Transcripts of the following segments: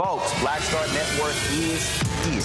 Folks, Black Star Network is here.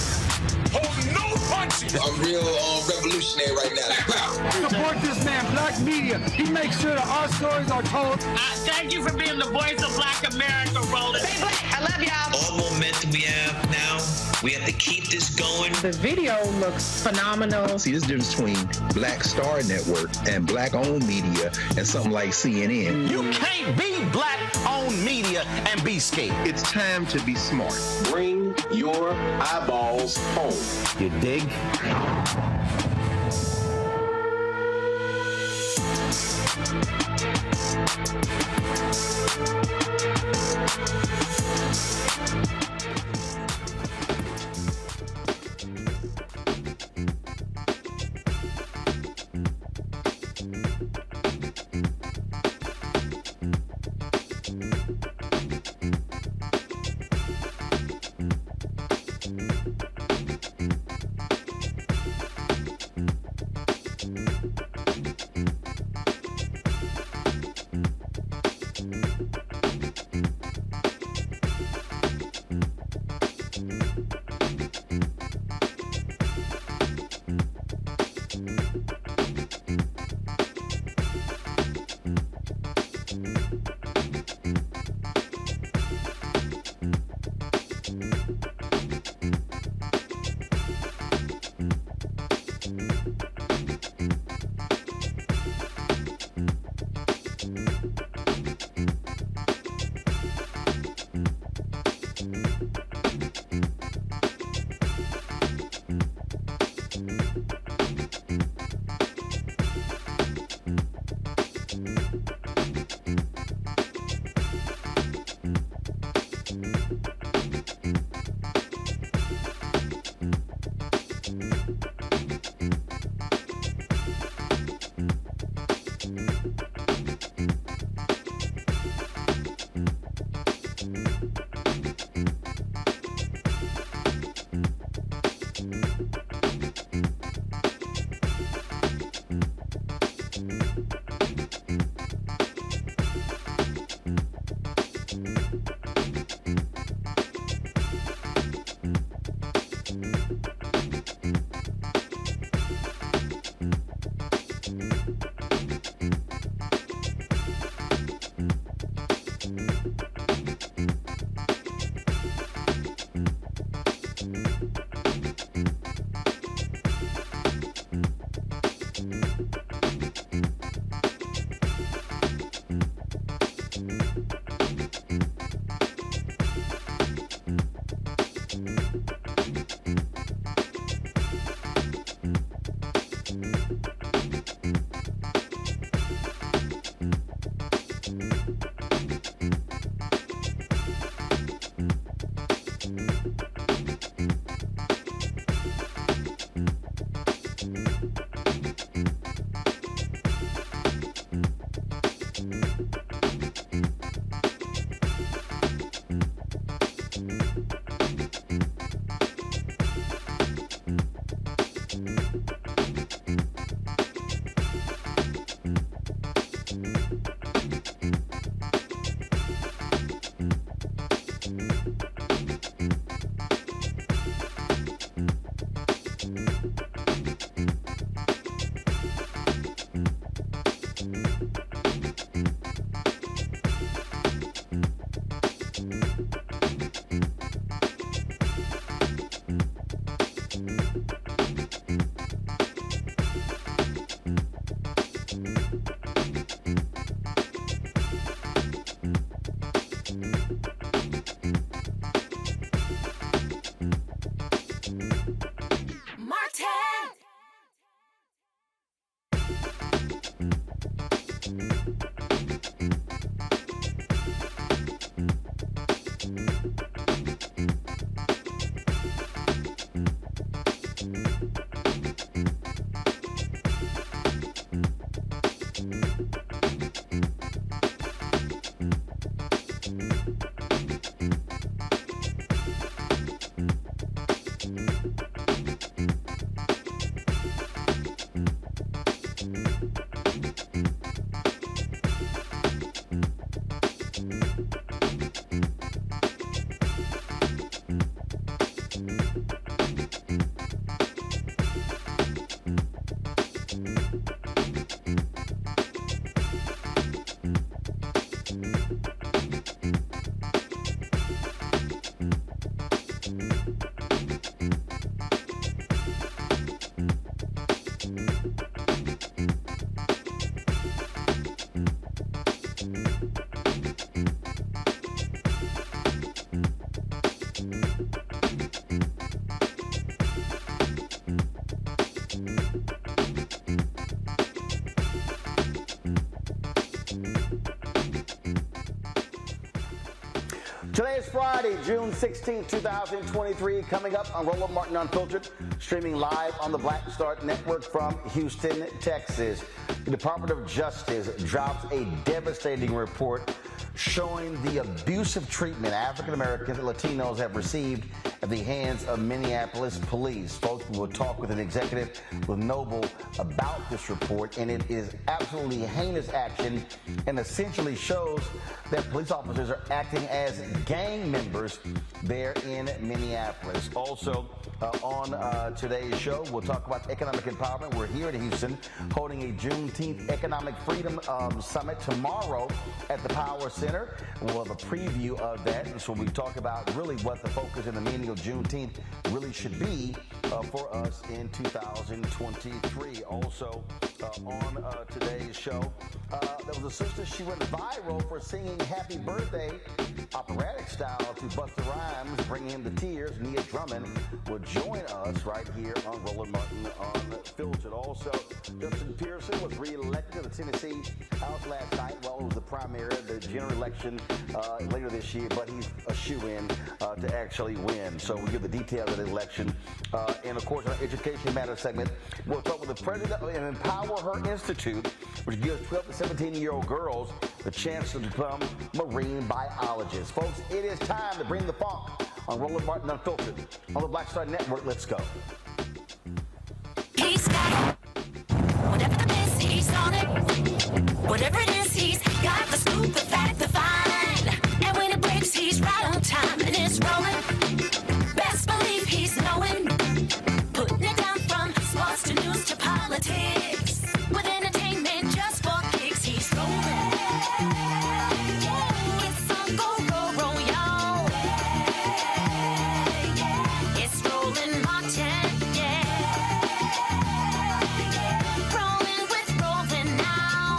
Hold no punches! I'm real revolutionary right now. Support this man, Black Media. He makes sure that our stories are told. Thank you for being the voice of Black America, Roland. Stay black. I love y'all. All momentum we have now, we have to keep this going. The video looks phenomenal. See, there's a difference between Black Star Network and Black-owned media and something like CNN. You can't be Black-owned media and be scared. It's time to be smart. Bring your eyeballs home. You dig? Today is Friday, June 16, 2023. Coming up on Roland Martin Unfiltered, streaming live on the Black Start Network from Houston, Texas. The Department of Justice drops a devastating report showing the abusive treatment African Americans and Latinos have received at the hands of Minneapolis police. Folks, we will talk with an executive with Noble about this report, and it is absolutely heinous action and essentially shows that police officers are acting as gang members there in Minneapolis. Also, on today's show, we'll talk about economic empowerment. We're here in Houston holding a Juneteenth Economic Freedom Summit tomorrow at the Power Center. We'll have a preview of that. And so we talk about really what the focus and the meaning of Juneteenth really should be for us in 2023. Also, on today's show, there was a sister, she went viral for singing Happy Birthday operatic style to Busta Rhymes, bringing him to tears. Nia Drummond will join us right here on Roland Martin Unfiltered. Also, Justin Pearson was re-elected to the Tennessee House last night. Well, it was the primary, the general election later this year, but he's a shoo-in to actually win. So we'll give the details of the election. And of course, in our Education Matters segment, we'll talk with the president of EmpowHER Institute, which gives 12 to 17-year-old girls the chance to become marine biologists. Folks, it is time to bring the funk on Roland Martin Unfiltered on the Black Star Network. Let's go. He's got whatever the is, he's on it. Whatever it is, he's got the scoop, the fact, the fine. And when it breaks, he's right on time and it's rolling. Best believe he's knowing. Putting it down from sports to news to politics. With entertainment just for kicks, he's rolling. It's on go, y'all. It's Roland Martin, rolling with Roland now.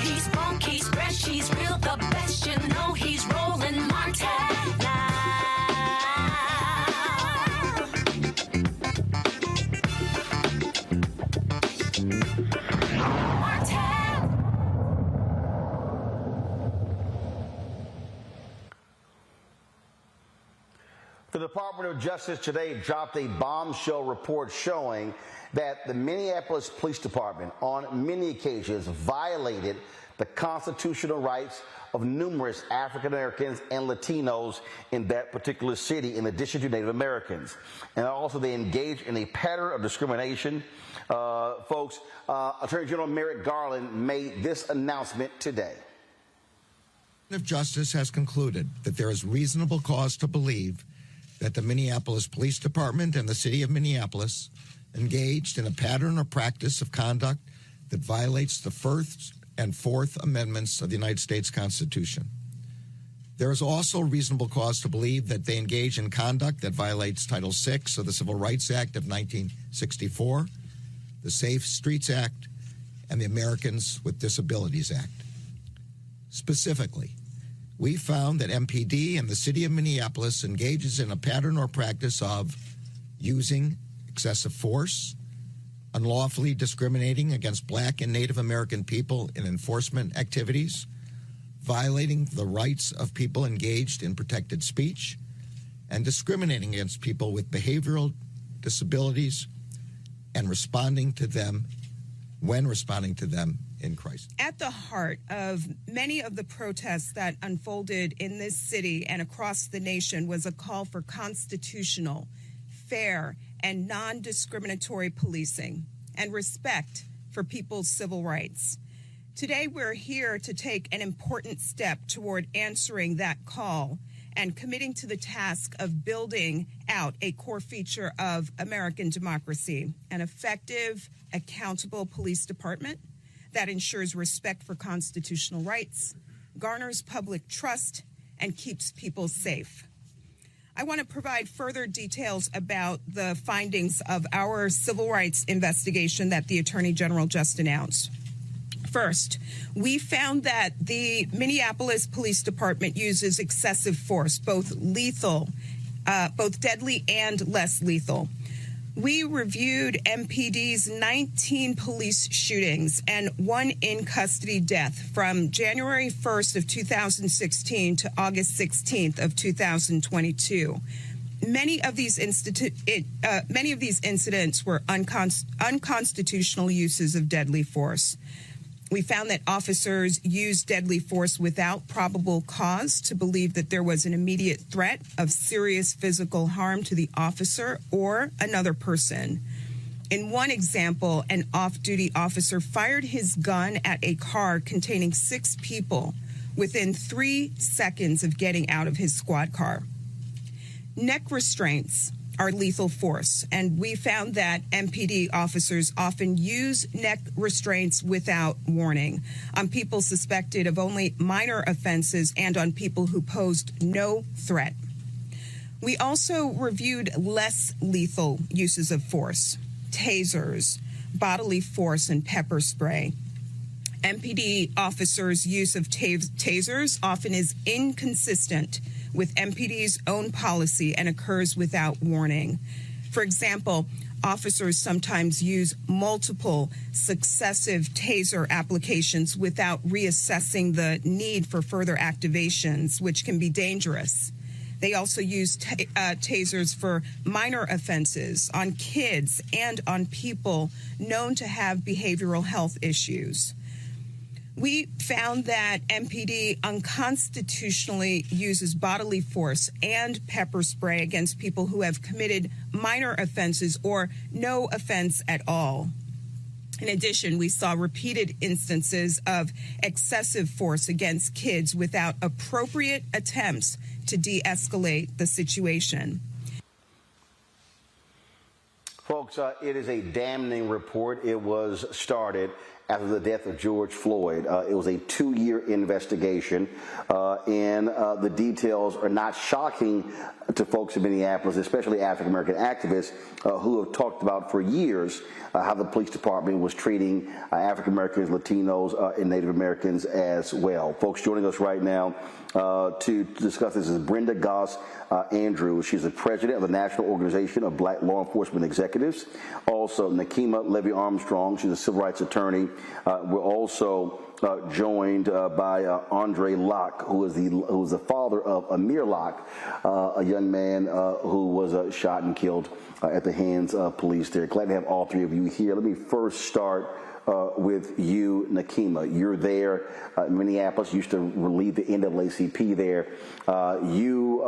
He's funk, he's fresh, he's real, the best, you know he's Roland Martin now. The Department of Justice today dropped a bombshell report showing that the Minneapolis Police Department on many occasions violated the constitutional rights of numerous African Americans and Latinos in that particular city, in addition to Native Americans. And also they engaged in a pattern of discrimination. Folks, Attorney General Merrick Garland made this announcement today. The Department of Justice has concluded that there is reasonable cause to believe that the Minneapolis Police Department and the City of Minneapolis engaged in a pattern or practice of conduct that violates the First and Fourth Amendments of the United States Constitution. There is also reasonable cause to believe that they engage in conduct that violates Title VI of the Civil Rights Act of 1964, the Safe Streets Act, and the Americans with Disabilities Act. Specifically, we found that MPD and the City of Minneapolis engages in a pattern or practice of using excessive force, unlawfully discriminating against Black and Native American people in enforcement activities, violating the rights of people engaged in protected speech, and discriminating against people with behavioral disabilities and responding to them when responding to them in crisis. At the heart of many of the protests that unfolded in this city and across the nation was a call for constitutional, fair, and non-discriminatory policing and respect for people's civil rights. Today, we're here to take an important step toward answering that call and committing to the task of building out a core feature of American democracy, an effective, accountable police department that ensures respect for constitutional rights, garners public trust, and keeps people safe. I want to provide further details about the findings of our civil rights investigation that the Attorney General just announced. First, we found that the Minneapolis Police Department uses excessive force, both deadly and less lethal. We reviewed MPD's 19 police shootings and one in-custody death from January 1st of 2016 to August 16th of 2022. Many of these incidents were unconstitutional uses of deadly force. We found that officers used deadly force without probable cause to believe that there was an immediate threat of serious physical harm to the officer or another person. In one example, an off-duty officer fired his gun at a car containing 6 people within 3 seconds of getting out of his squad car. Neck restraints are lethal force, and we found that MPD officers often use neck restraints without warning on people suspected of only minor offenses and on people who posed no threat. We also reviewed less lethal uses of force, tasers, bodily force, and pepper spray. MPD officers' use of tasers often is inconsistent with MPD's own policy and occurs without warning. For example, officers sometimes use multiple successive taser applications without reassessing the need for further activations, which can be dangerous. They also use tasers for minor offenses on kids and on people known to have behavioral health issues. We found that MPD unconstitutionally uses bodily force and pepper spray against people who have committed minor offenses or no offense at all. In addition, we saw repeated instances of excessive force against kids without appropriate attempts to de-escalate the situation. Folks, it is a damning report. It was started after the death of George Floyd. It was a 2-year investigation, and the details are not shocking to folks in Minneapolis, especially African-American activists who have talked about for years how the police department was treating African-Americans, Latinos, and Native Americans as well. Folks, joining us right now to discuss this is Brenda Goss Andrews. She's the president of the National Organization of Black Law Enforcement Executives. Also, Nakima Levy-Armstrong. She's a civil rights attorney. We're also joined by Andre Locke, who is the father of Amir Locke, a young man who was shot and killed at the hands of police there. Glad to have all three of you here. Let me first start with you, Nakima. You're there in Minneapolis. You used to relieve the NAACP there. You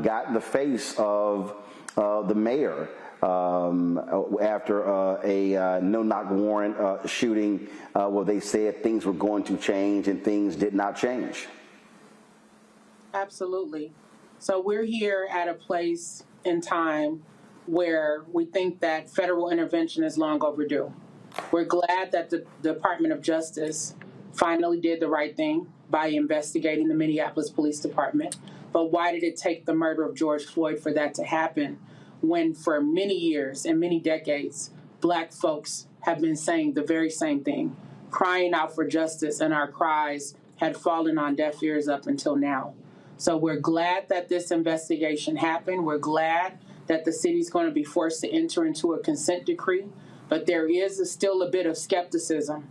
got in the face of the mayor after a no-knock warrant shooting where they said things were going to change and things did not change. Absolutely. So we're here at a place in time where we think that federal intervention is long overdue. We're glad that the Department of Justice finally did the right thing by investigating the Minneapolis Police Department. But why did it take the murder of George Floyd for that to happen when for many years and many decades, Black folks have been saying the very same thing, crying out for justice, and our cries had fallen on deaf ears up until now. So we're glad that this investigation happened. We're glad that the city's going to be forced to enter into a consent decree. But there is still a bit of skepticism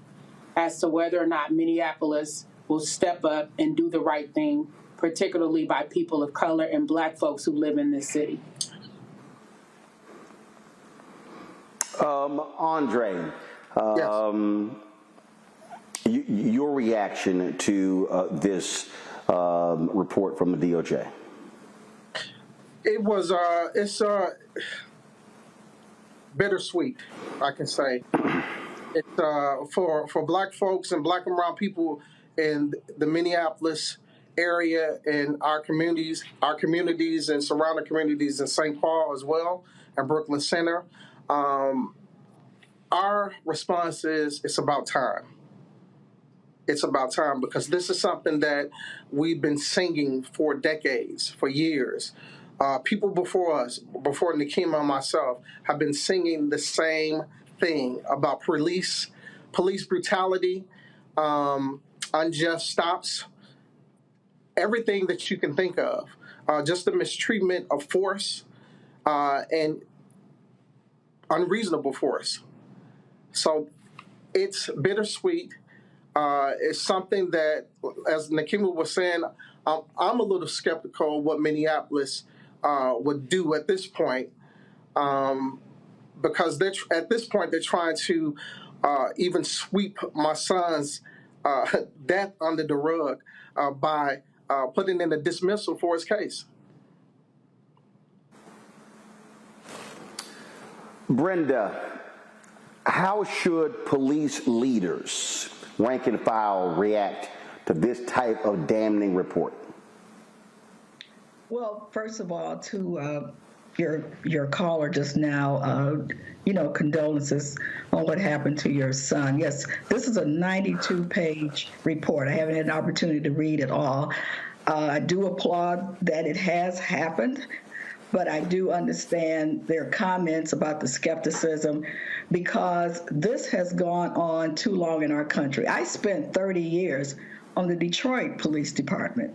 as to whether or not Minneapolis will step up and do the right thing, particularly by people of color and Black folks who live in this city. Andre, yes. Your reaction to this report from the DOJ? It was, it's bittersweet, I can say. It's for Black folks and Black and brown people in the Minneapolis area and our communities and surrounding communities in St. Paul as well, and Brooklyn Center. Our response is it's about time. It's about time because this is something that we've been singing for decades, for years. People before us, before Nakima and myself, have been singing the same thing about police police brutality, unjust stops, everything that you can think of, just the mistreatment of force and unreasonable force. So it's bittersweet. It's something that, as Nakima was saying, I'm a little skeptical of what Minneapolis would do at this point, because at this point they're trying to even sweep my son's death under the rug by putting in a dismissal for his case. Brenda, how should police leaders, rank and file, react to this type of damning report? Well, first of all, to your caller just now, condolences on what happened to your son. Yes, this is a 92-page report. I haven't had an opportunity to read it all. I do applaud that it has happened, but I do understand their comments about the skepticism because this has gone on too long in our country. I spent 30 years on the Detroit Police Department,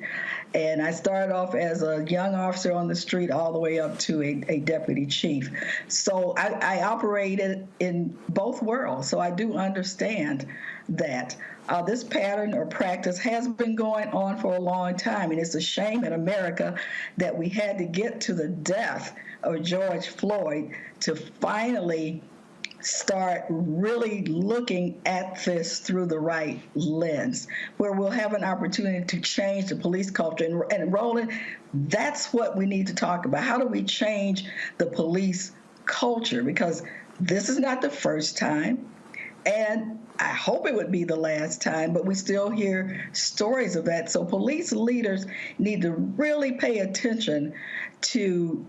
and I started off as a young officer on the street all the way up to a deputy chief. So I operated in both worlds, so I do understand that. This pattern or practice has been going on for a long time, and it's a shame in America that we had to get to the death of George Floyd to finally start really looking at this through the right lens, where we'll have an opportunity to change the police culture. And Roland, that's what we need to talk about. How do we change the police culture? Because this is not the first time, and I hope it would be the last time, but we still hear stories of that. So police leaders need to really pay attention to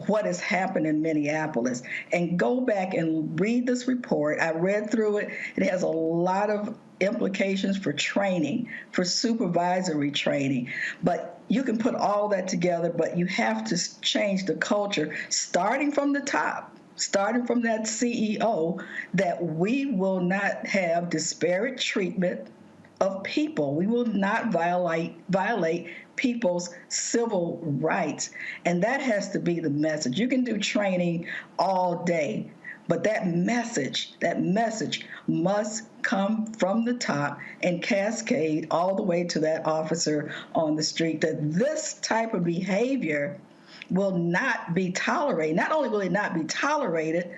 what has happened in Minneapolis and go back and read this report. I read through it. It has a lot of implications for training, for supervisory training. But you can put all that together, but you have to change the culture, starting from the top, starting from that CEO, that we will not have disparate treatment of people. We will not violate people's civil rights. And that has to be the message. You can do training all day, but that message must come from the top and cascade all the way to that officer on the street, that this type of behavior will not be tolerated. Not only will it not be tolerated,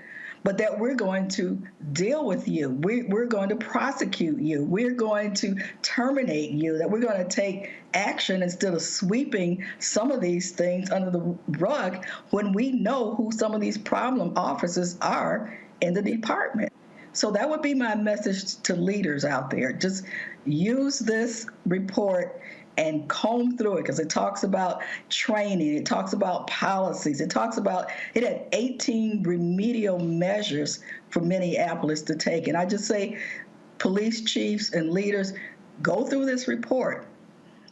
but that we're going to deal with you. We're going to prosecute you. We're going to terminate you, that we're going to take action instead of sweeping some of these things under the rug when we know who some of these problem officers are in the department. So that would be my message to leaders out there. Just use this report and comb through it, because it talks about training, it talks about policies, it had 18 remedial measures for Minneapolis to take. And I just say, police chiefs and leaders, go through this report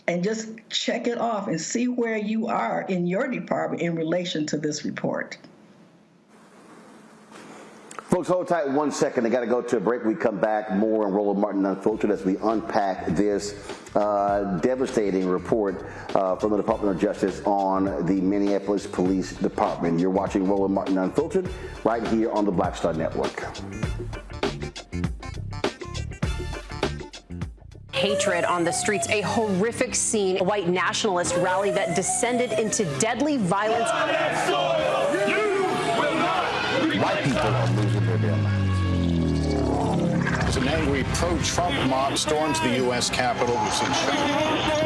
and just check it off and see where you are in your department in relation to this report. Folks, hold tight 1 second. I got to go to a break. We come back more on Roland Martin Unfiltered as we unpack this devastating report from the Department of Justice on the Minneapolis Police Department. You're watching Roland Martin Unfiltered right here on the Black Star Network. Hatred on the streets, a horrific scene, a white nationalist rally that descended into deadly violence. White people are losing their damn minds. An angry pro-Trump mob storms the U.S. Capitol.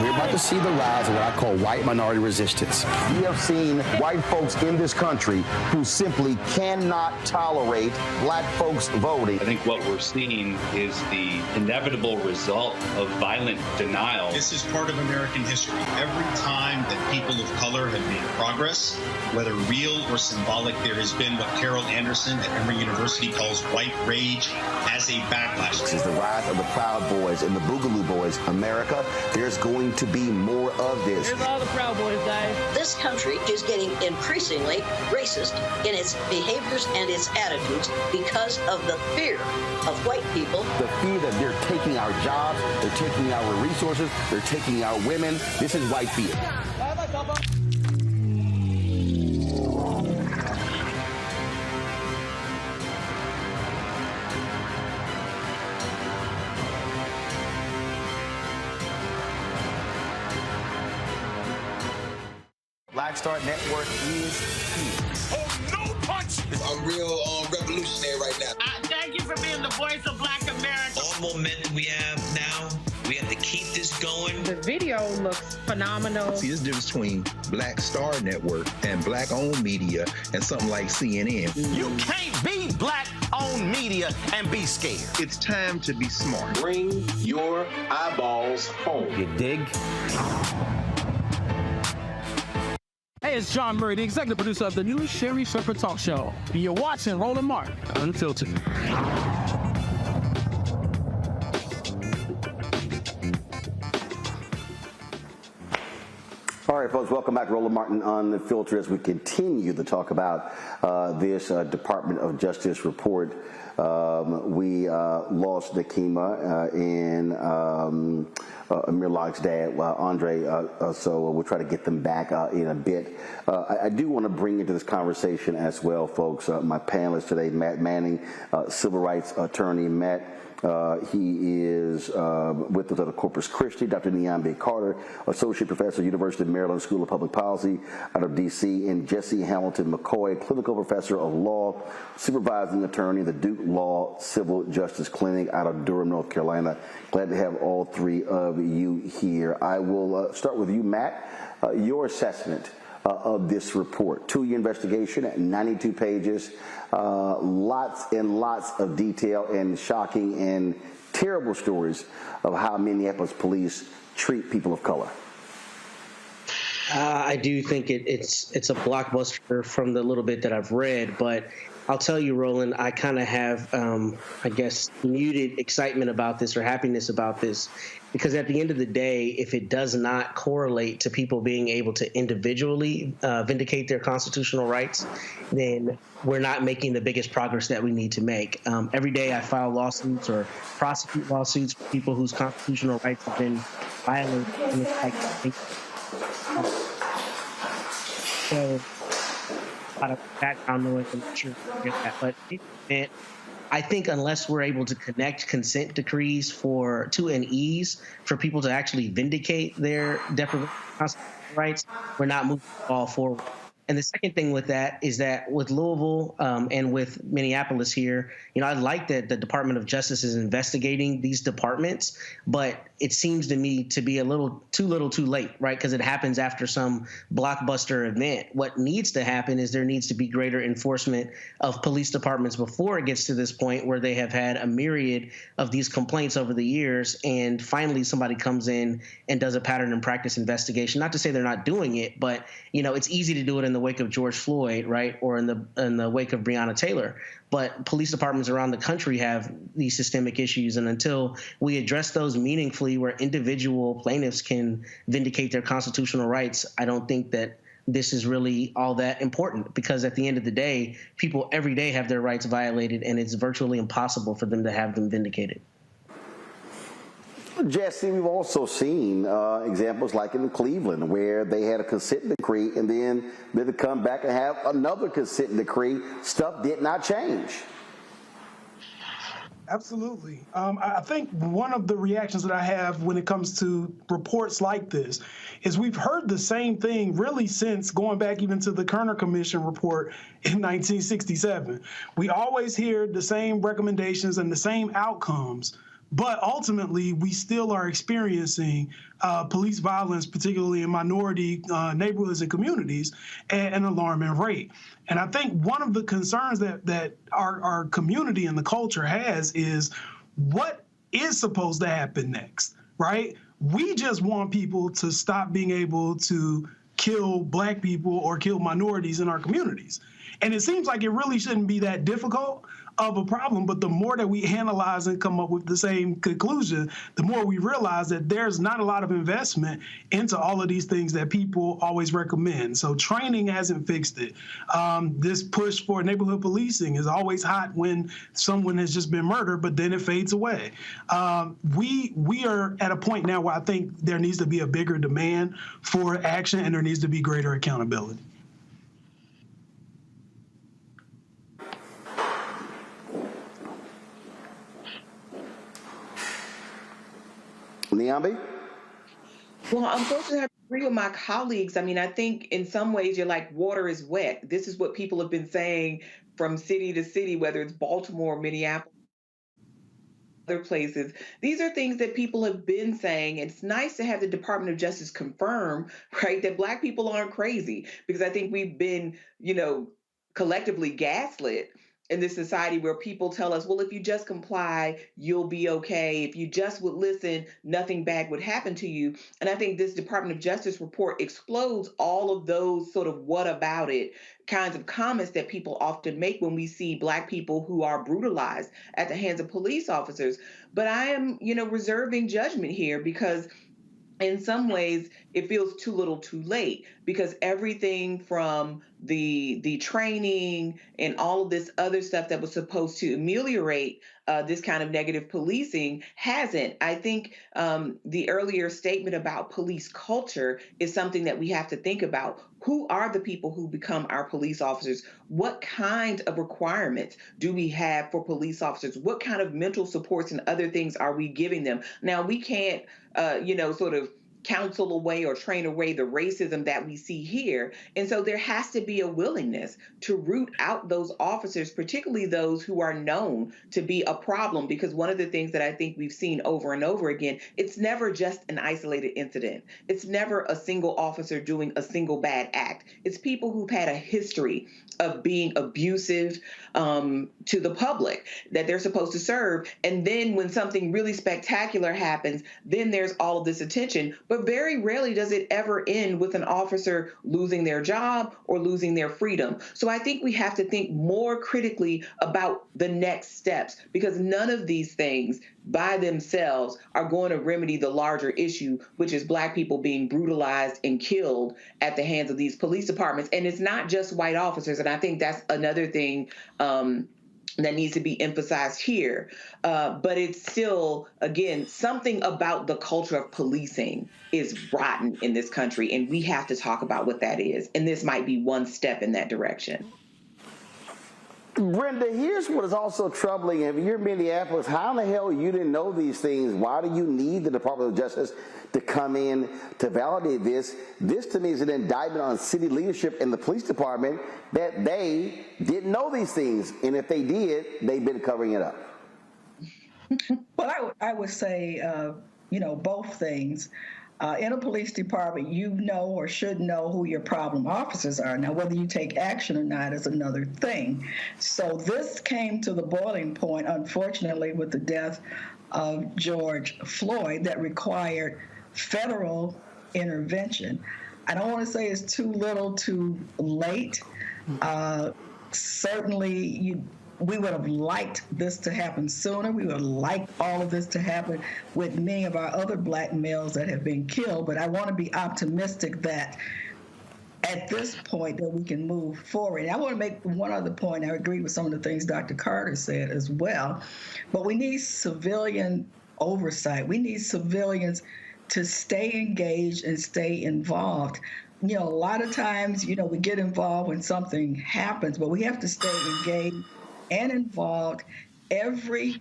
We're about to see the rise of what I call white minority resistance. We have seen white folks in this country who simply cannot tolerate black folks voting. I think what we're seeing is the inevitable result of violent denial. This is part of American history. Every time that people of color have made progress, whether real or symbolic, there has been what Carol Anderson at Emory University calls white rage as a backlash. This is the rise of the Proud Boys and the Boogaloo Boys. America, there's going to be more of this. Here's all the Proud Boys, guys. this country is getting increasingly racist in its behaviors and its attitudes because of the fear of white people. The fear that they're taking our jobs, they're taking our resources, they're taking our women. This is white fear. Black Star Network is here. Oh, no punch! I'm real revolutionary right now. Thank you for being the voice of Black America. All momentum we have now, we have to keep this going. The video looks phenomenal. See, there's a difference between Black Star Network and black-owned media and something like CNN. You can't be black-owned media and be scared. It's time to be smart. Bring your eyeballs home. You dig? Hey, it's John Murray, the executive producer of the new Sherry Shepherd Talk Show. You're watching Roland Martin Unfiltered. All right, folks, welcome back to Roland Martin Unfiltered as we continue to talk about this Department of Justice report. We lost Nakima and Amir Locke's dad, Andre, so we'll try to get them back in a bit. I do want to bring into this conversation as well, folks, my panelist today, Matt Manning, civil rights attorney. Matt, he is with us at Corpus Christi. Dr. Niambe Carter, associate professor, University of Maryland School of Public Policy out of D.C., and Jesse Hamilton McCoy, clinical professor of law, supervising attorney, the Duke Law Civil Justice Clinic out of Durham, North Carolina. Glad to have all three of you here. I will start with you, Matt. Your assessment of this report. 2-year investigation at 92 pages, lots and lots of detail and shocking and terrible stories of how Minneapolis police treat people of color. I do think it's a blockbuster from the little bit that I've read, but I'll tell you, Roland, I kind of have, I guess, muted excitement about this or happiness about this, because at the end of the day, if it does not correlate to people being able to individually vindicate their constitutional rights, then we're not making the biggest progress that we need to make. Every day I file lawsuits or prosecute lawsuits for people whose constitutional rights have been violated. And it's like, so, a lot of background noise, I'm not sure if you get that, but I think unless we're able to connect consent decrees to an ease for people to actually vindicate their deprivation of constitutional rights, we're not moving the ball forward. And the second thing with that is that with Louisville and with Minneapolis here, I like that the Department of Justice is investigating these departments, but it seems to me to be a little too late, right? Because it happens after some blockbuster event. What needs to happen is there needs to be greater enforcement of police departments before it gets to this point where they have had a myriad of these complaints over the years, and finally somebody comes in and does a pattern and practice investigation. Not to say they're not doing it, but it's easy to do it in the wake of George Floyd, right, or in the wake of Breonna Taylor. But police departments around the country have these systemic issues, and until we address those meaningfully where individual plaintiffs can vindicate their constitutional rights, I don't think that this is really all that important, because at the end of the day, people every day have their rights violated, and it's virtually impossible for them to have them vindicated. Jesse, we've also seen examples like in Cleveland where they had a consent decree and then they would come back and have another consent decree. Stuff did not change. Absolutely. I think one of the reactions that I have when it comes to reports like this is we've heard the same thing really since going back even to the Kerner Commission report in 1967. We always hear the same recommendations and the same outcomes, but ultimately we still are experiencing police violence, particularly in minority neighborhoods and communities, at an alarming rate. And I think one of the concerns that our community and the culture has is what is supposed to happen next, right? We just want people to stop being able to kill Black people or kill minorities in our communities. And it seems like it really shouldn't be that difficult of a problem, but the more that we analyze and come up with the same conclusion, the more we realize that there's not a lot of investment into all of these things that people always recommend. So training hasn't fixed it. This push for neighborhood policing is always hot when someone has just been murdered, but then it fades away. We are at a point now where I think there needs to be a bigger demand for action and there needs to be greater accountability. Niambi? Well, unfortunately, I agree with my colleagues. I mean, I think in some ways you're like, water is wet. This is what people have been saying from city to city, whether it's Baltimore, Minneapolis, other places. These are things that people have been saying. It's nice to have the Department of Justice confirm, right, that Black people aren't crazy, because I think we've been, collectively gaslit in this society where people tell us, well, if you just comply, you'll be okay. If you just would listen, nothing bad would happen to you. And I think this Department of Justice report explodes all of those sort of what about it kinds of comments that people often make when we see Black people who are brutalized at the hands of police officers. But I am, reserving judgment here because in some ways, it feels too little too late, because everything from the training and all of this other stuff that was supposed to ameliorate this kind of negative policing hasn't. I think the earlier statement about police culture is something that we have to think about. Who are the people who become our police officers? What kind of requirements do we have for police officers? What kind of mental supports and other things are we giving them? Now, we can't, sort of counsel away or train away the racism that we see here. And so there has to be a willingness to root out those officers, particularly those who are known to be a problem, because one of the things that I think we've seen over and over again, it's never just an isolated incident. It's never a single officer doing a single bad act. It's people who've had a history of being abusive to the public that they're supposed to serve. And then when something really spectacular happens, then there's all of this attention. But very rarely does it ever end with an officer losing their job or losing their freedom. So I think we have to think more critically about the next steps, because none of these things by themselves are going to remedy the larger issue, which is Black people being brutalized and killed at the hands of these police departments. And it's not just white officers. And I think that's another thing that needs to be emphasized here. But it's still, again, something about the culture of policing is rotten in this country, and we have to talk about what that is. And this might be one step in that direction. Brenda, here's what is also troubling. If you're in Minneapolis, how in the hell you didn't know these things? Why do you need the Department of Justice to come in to validate this? This, to me, is an indictment on city leadership and the police department that they didn't know these things. And if they did, they've been covering it up. Well, I would say, both things. In a police department, you know or should know who your problem officers are. Now, whether you take action or not is another thing. So this came to the boiling point, unfortunately, with the death of George Floyd that required federal intervention. I don't want to say it's too little, too late. Certainly, we would have liked this to happen sooner. We would have liked all of this to happen with many of our other Black males that have been killed. But I want to be optimistic that at this point that we can move forward. And I want to make one other point. I agree with some of the things Dr. Carter said as well. But we need civilian oversight. We need civilians to stay engaged and stay involved. A lot of times, we get involved when something happens, but we have to stay engaged and involved every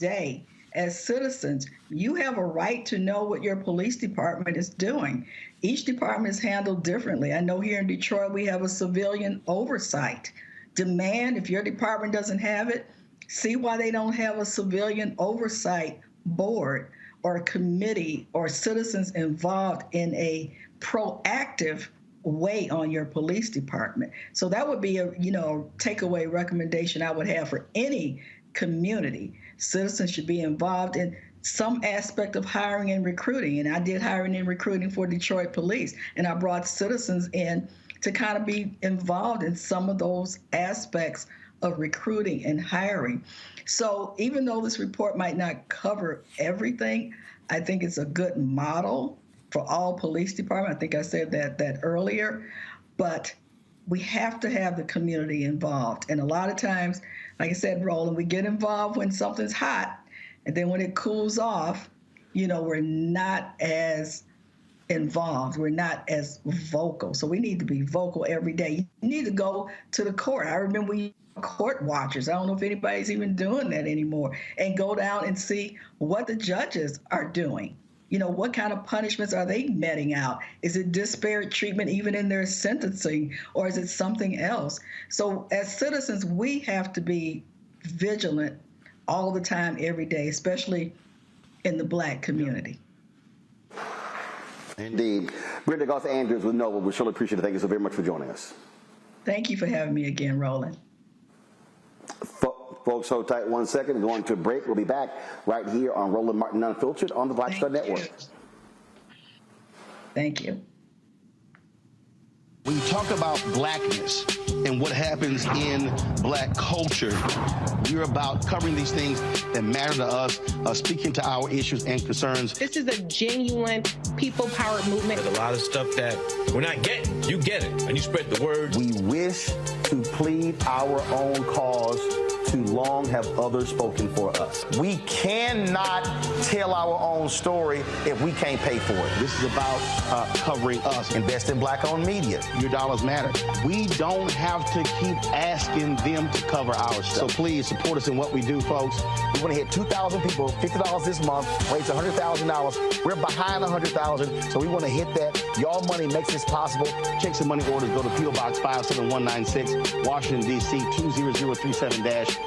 day. As citizens, you have a right to know what your police department is doing. Each department is handled differently. I know here in Detroit, we have a civilian oversight. Demand, if your department doesn't have it, see why they don't have a civilian oversight board or a committee or citizens involved in a proactive way on your police department. So that would be a takeaway recommendation I would have for any community. Citizens should be involved in some aspect of hiring and recruiting. And I did hiring and recruiting for Detroit Police, and I brought citizens in to kind of be involved in some of those aspects of recruiting and hiring. So even though this report might not cover everything, I think it's a good model for all police departments. I think I said that earlier, but we have to have the community involved. And a lot of times, like I said, Roland, we get involved when something's hot, and then when it cools off, we're not as involved. We're not as vocal. So we need to be vocal every day. You need to go to the court. I remember we court watchers. I don't know if anybody's even doing that anymore. And go down and see what the judges are doing. What kind of punishments are they meting out? Is it disparate treatment even in their sentencing, or is it something else? So as citizens, we have to be vigilant all the time, every day, especially in the Black community. Indeed. Brenda Goss Andrews with NOVA. We surely appreciate it. Thank you so very much for joining us. Thank you for having me again, Roland. Folks, hold tight 1 second. Going to a break. We'll be back right here on Roland Martin Unfiltered on the Black Star Network. Thank you. When you talk about blackness and what happens in Black culture, we're about covering these things that matter to us, speaking to our issues and concerns. This is a genuine people-powered movement. There's a lot of stuff that we're not getting. You get it, and you spread the word. We wish to plead our own cause. Too long have others spoken for us. We cannot tell our own story if we can't pay for it. This is about covering us. Invest in Black-owned media. Your dollars matter. We don't have to keep asking them to cover our stuff. So please support us in what we do, folks. We want to hit 2,000 people, $50 this month, raise $100,000. We're behind $100,000, so we want to hit that. Y'all money makes this possible. Checks and money orders go to P.O. Box 57196, Washington, D.C. 20037-0196.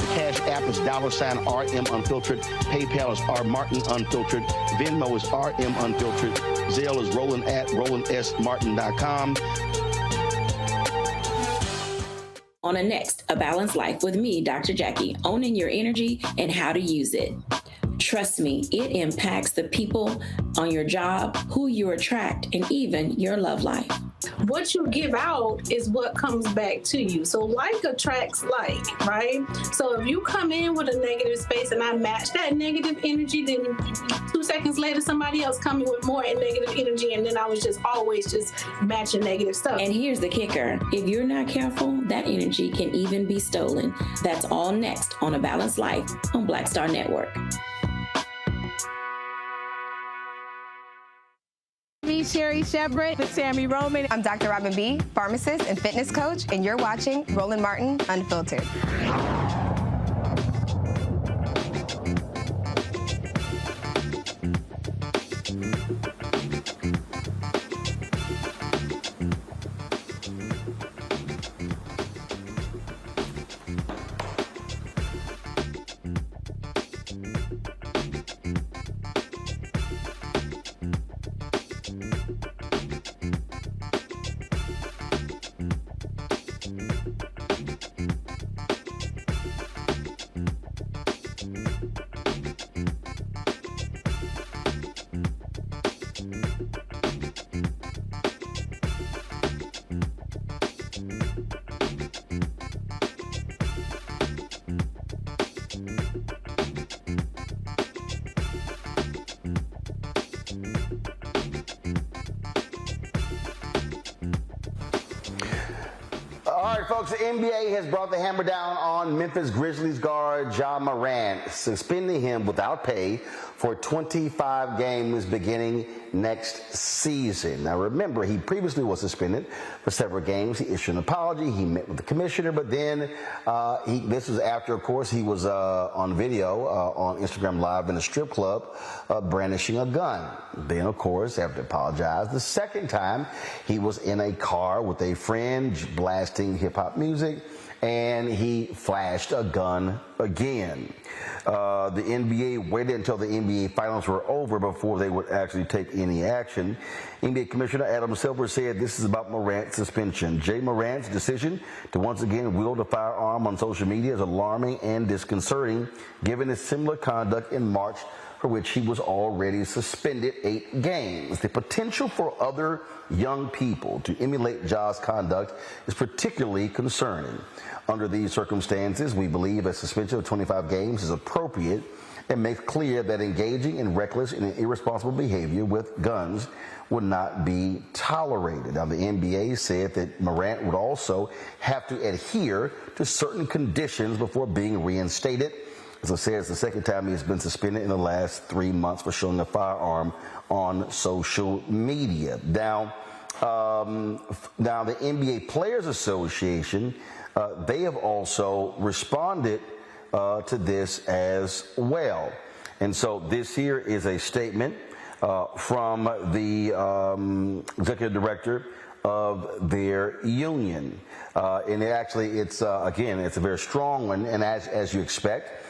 The Cash App is $RM Unfiltered. PayPal is R Martin Unfiltered. Venmo is RM Unfiltered. Zelle is Roland at RolandSMartin.com. On a next, A Balanced Life with me, Dr. Jackie, owning your energy and how to use it. Trust me, it impacts the people on your job, who you attract, and even your love life. What you give out is what comes back to you. So like attracts like, right? So if you come in with a negative space and I match that negative energy, then 2 seconds later, somebody else come in with more negative energy, and then I was just always just matching negative stuff. And here's the kicker. If you're not careful, that energy can even be stolen. That's all next on A Balanced Life on Black Star Network. Me, Sherry Shepard with Sammy Roman. I'm Dr. Robin B., pharmacist and fitness coach, and you're watching Roland Martin Unfiltered. All right, folks, the NBA has brought the hammer down on Memphis Grizzlies guard JA Morant, suspending him without pay for 25 games beginning next season. Now, remember, he previously was suspended for several games. He issued an apology. He met with the commissioner, but then this was after, of course, he was on video on Instagram Live in a strip club brandishing a gun. Then, of course, after apologized the second time, he was in a car with a friend blasting hip-hop music, and he flashed a gun again. The NBA waited until the NBA finals were over before they would actually take any action. NBA Commissioner Adam Silver said this is about Morant's suspension. Jay Morant's decision to once again wield a firearm on social media is alarming and disconcerting, given his similar conduct in March for which he was already suspended 8 games. The potential for other young people to emulate Ja's conduct is particularly concerning. Under these circumstances, we believe a suspension of 25 games is appropriate and makes clear that engaging in reckless and irresponsible behavior with guns would not be tolerated. Now, the NBA said that Morant would also have to adhere to certain conditions before being reinstated. As I said, it's the second time he has been suspended in the last 3 months for showing a firearm on social media. Now the NBA Players Association, they have also responded to this as well. And so this here is a statement from the executive director of their union. And it's a very strong one. And as you expect,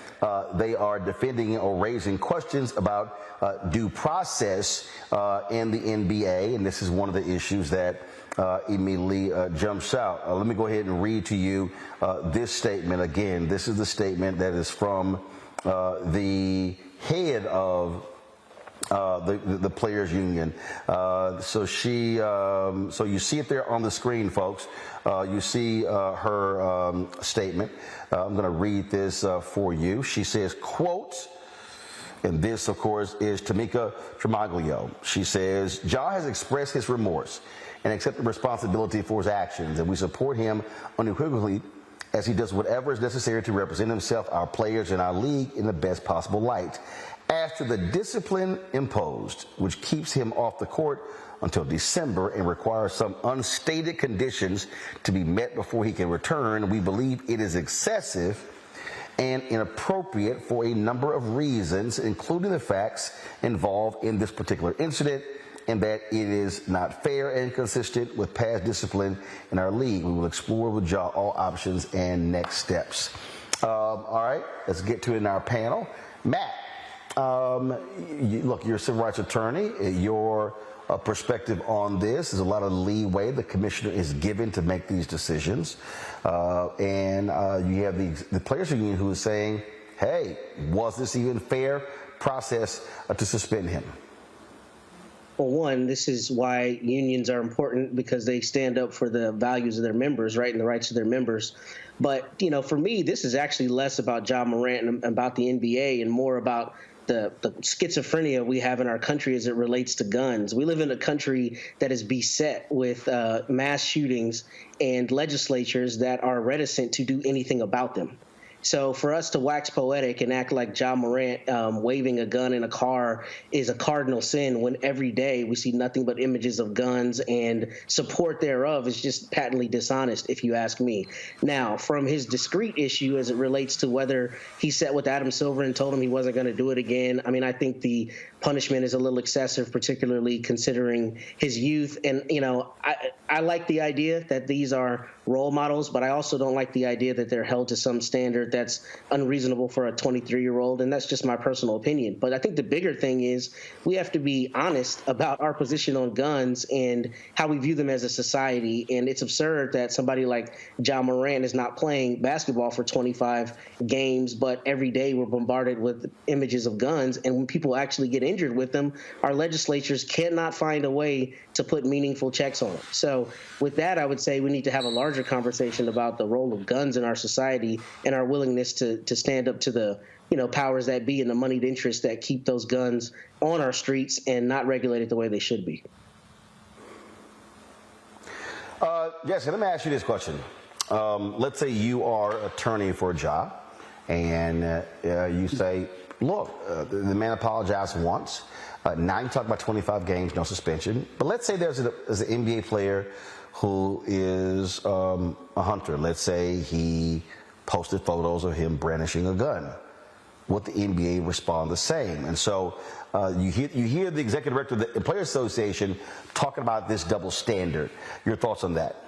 they are defending or raising questions about due process in the NBA. And this is one of the issues that immediately jumps out. Let me go ahead and read to you this statement. Again, this is the statement that is from the head of the players union. So you see it there on the screen, folks. You see her statement. I'm going to read this for you. She says, quote, and this, of course, is Tamika Tremaglio. She says, Ja has expressed his remorse and accepted responsibility for his actions, and we support him unequivocally as he does whatever is necessary to represent himself, our players, and our league in the best possible light. As to the discipline imposed, which keeps him off the court until December and requires some unstated conditions to be met before he can return, we believe it is excessive and inappropriate for a number of reasons, including the facts involved in this particular incident, and that it is not fair and consistent with past discipline in our league. We will explore with Ja all options and next steps. All right, let's get to it in our panel. Matt, look, you're a civil rights attorney. Your perspective on this is a lot of leeway the commissioner is given to make these decisions. And you have the players union who is saying, hey, was this even fair process to suspend him? Well, one, this is why unions are important, because they stand up for the values of their members, right, and the rights of their members. But, for me, this is actually less about Ja Morant and about the NBA and more about the schizophrenia we have in our country as it relates to guns. We live in a country that is beset with mass shootings and legislatures that are reticent to do anything about them. So for us to wax poetic and act like Ja Morant waving a gun in a car is a cardinal sin, when every day we see nothing but images of guns, and support thereof is just patently dishonest, if you ask me. Now, from his discrete issue as it relates to whether he sat with Adam Silver and told him he wasn't going to do it again, I mean, I think the punishment is a little excessive, particularly considering his youth. And, I like the idea that these are role models, but I also don't like the idea that they're held to some standard that's unreasonable for a 23-year-old. And that's just my personal opinion. But I think the bigger thing is we have to be honest about our position on guns and how we view them as a society. And it's absurd that somebody like Ja Morant is not playing basketball for 25 games, but every day we're bombarded with images of guns. And when people actually get injured with them, our legislatures cannot find a way to put meaningful checks on it. So with that, I would say we need to have a larger conversation about the role of guns in our society and our willingness to stand up to the powers that be and the moneyed interests that keep those guns on our streets and not regulated the way they should be. Jesse, let me ask you this question. Let's say you are an attorney for Ja, and you say, look, the man apologized once. Now you talk about 25 games, no suspension. But let's say there's an NBA player who is a hunter. Let's say he posted photos of him brandishing a gun. Would the NBA respond the same? And so you hear the executive director of the Players Association talking about this double standard. Your thoughts on that?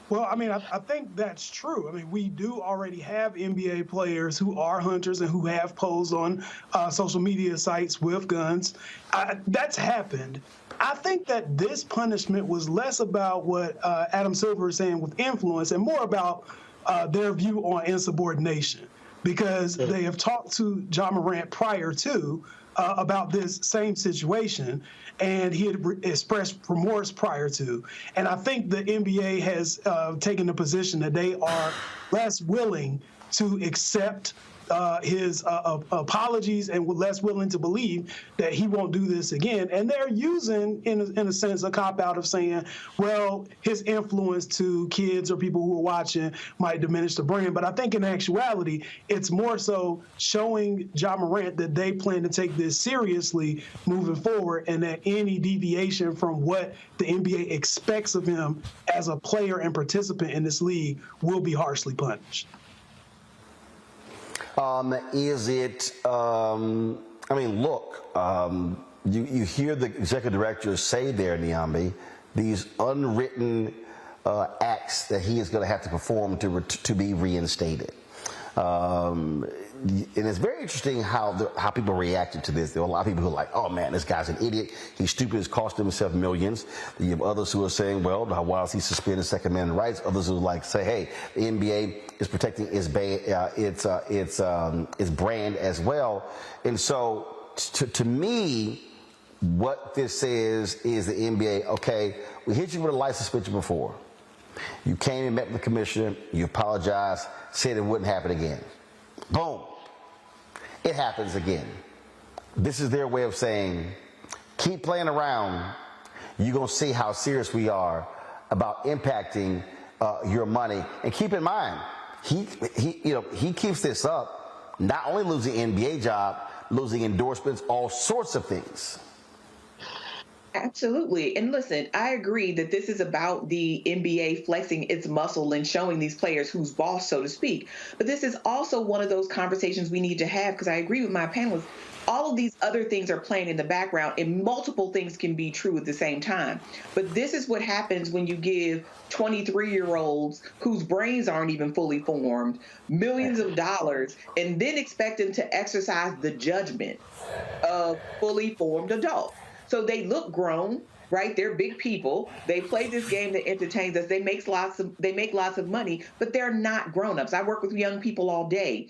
Well, I mean, I think that's true. I mean, we do already have NBA players who are hunters and who have posed on social media sites with guns. That's happened. I think that this punishment was less about what Adam Silver is saying with influence and more about their view on insubordination. because they have talked to Ja Morant prior to about this same situation, and he had expressed remorse prior to. And I think the NBA has taken the position that they are less willing to accept his apologies and less willing to believe that he won't do this again. And they're using, in a sense, a cop-out of saying, well, his influence to kids or people who are watching might diminish the brand. But I think in actuality, it's more so showing Ja Morant that they plan to take this seriously moving forward, and that any deviation from what the NBA expects of him as a player and participant in this league will be harshly punished. Is it, I mean, look, you hear the executive director say there, Niambi, these unwritten acts that he is going to have to perform to be reinstated. And it's very interesting how people reacted to this. There are a lot of people who are like, oh man, this guy's an idiot. He's stupid. It's cost himself millions. You have others who are saying, well, why is he suspending Second Amendment rights? Others who like say, hey, the NBA is protecting its brand as well. And so to me, what this is the NBA, okay, we hit you with a license suspension before. You came and met with the commissioner, you apologized, said it wouldn't happen again. Boom. It happens again. This is their way of saying, keep playing around. You're going to see how serious we are about impacting your money. And keep in mind, he keeps this up, not only losing NBA job, losing endorsements, all sorts of things. Absolutely. And listen, I agree that this is about the NBA flexing its muscle and showing these players who's boss, so to speak. But this is also one of those conversations we need to have, because I agree with my panelists. All of these other things are playing in the background, and multiple things can be true at the same time. But this is what happens when you give 23-year-olds whose brains aren't even fully formed millions of dollars and then expect them to exercise the judgment of fully formed adults. So they look grown, right? They're big people. They play this game that entertains us. They make lots of money, but they're not grown-ups. I work with young people all day,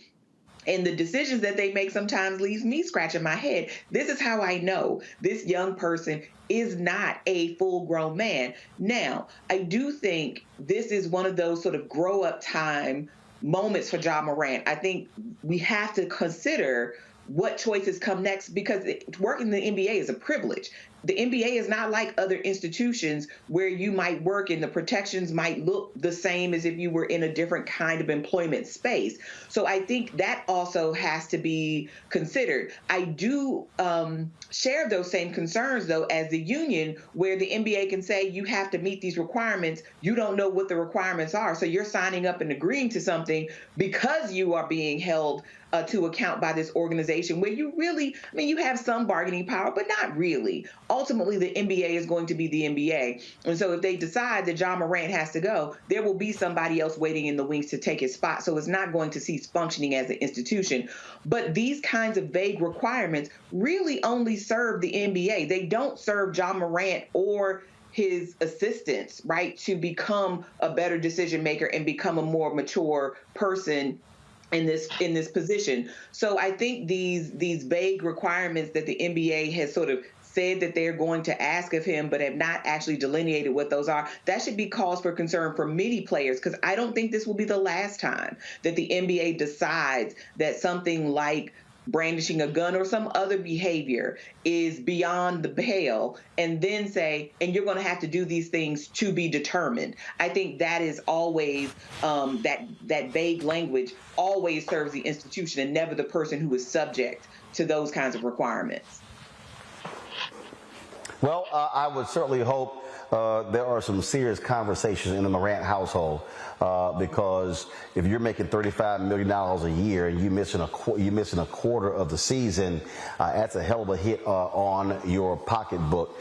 and the decisions that they make sometimes leaves me scratching my head. This is how I know this young person is not a full-grown man. Now, I do think this is one of those sort of grow-up time moments for Ja Morant. I think we have to consider what choices come next, because working in the NBA is a privilege. The NBA is not like other institutions where you might work and the protections might look the same as if you were in a different kind of employment space. So I think that also has to be considered. I do share those same concerns, though, as the union, where the NBA can say you have to meet these requirements. You don't know what the requirements are. So you're signing up and agreeing to something because you are being held to account by this organization where you really, I mean, you have some bargaining power, but not really. Ultimately, the NBA is going to be the NBA. And so if they decide that Ja Morant has to go, there will be somebody else waiting in the wings to take his spot. So it's not going to cease functioning as an institution. But these kinds of vague requirements really only serve the NBA. They don't serve Ja Morant or his assistants, right, to become a better decision maker and become a more mature person in this position. So I think these vague requirements that the NBA has sort of said that they're going to ask of him, but have not actually delineated what those are, that should be cause for concern for many players, because I don't think this will be the last time that the NBA decides that something like brandishing a gun or some other behavior is beyond the pale, and then say, and you're going to have to do these things to be determined. I think that is always, that vague language always serves the institution and never the person who is subject to those kinds of requirements. Well, I would certainly hope there are some serious conversations in the Morant household, because if you're making $35 million a year and you're missing a quarter of the season, that's a hell of a hit on your pocketbook,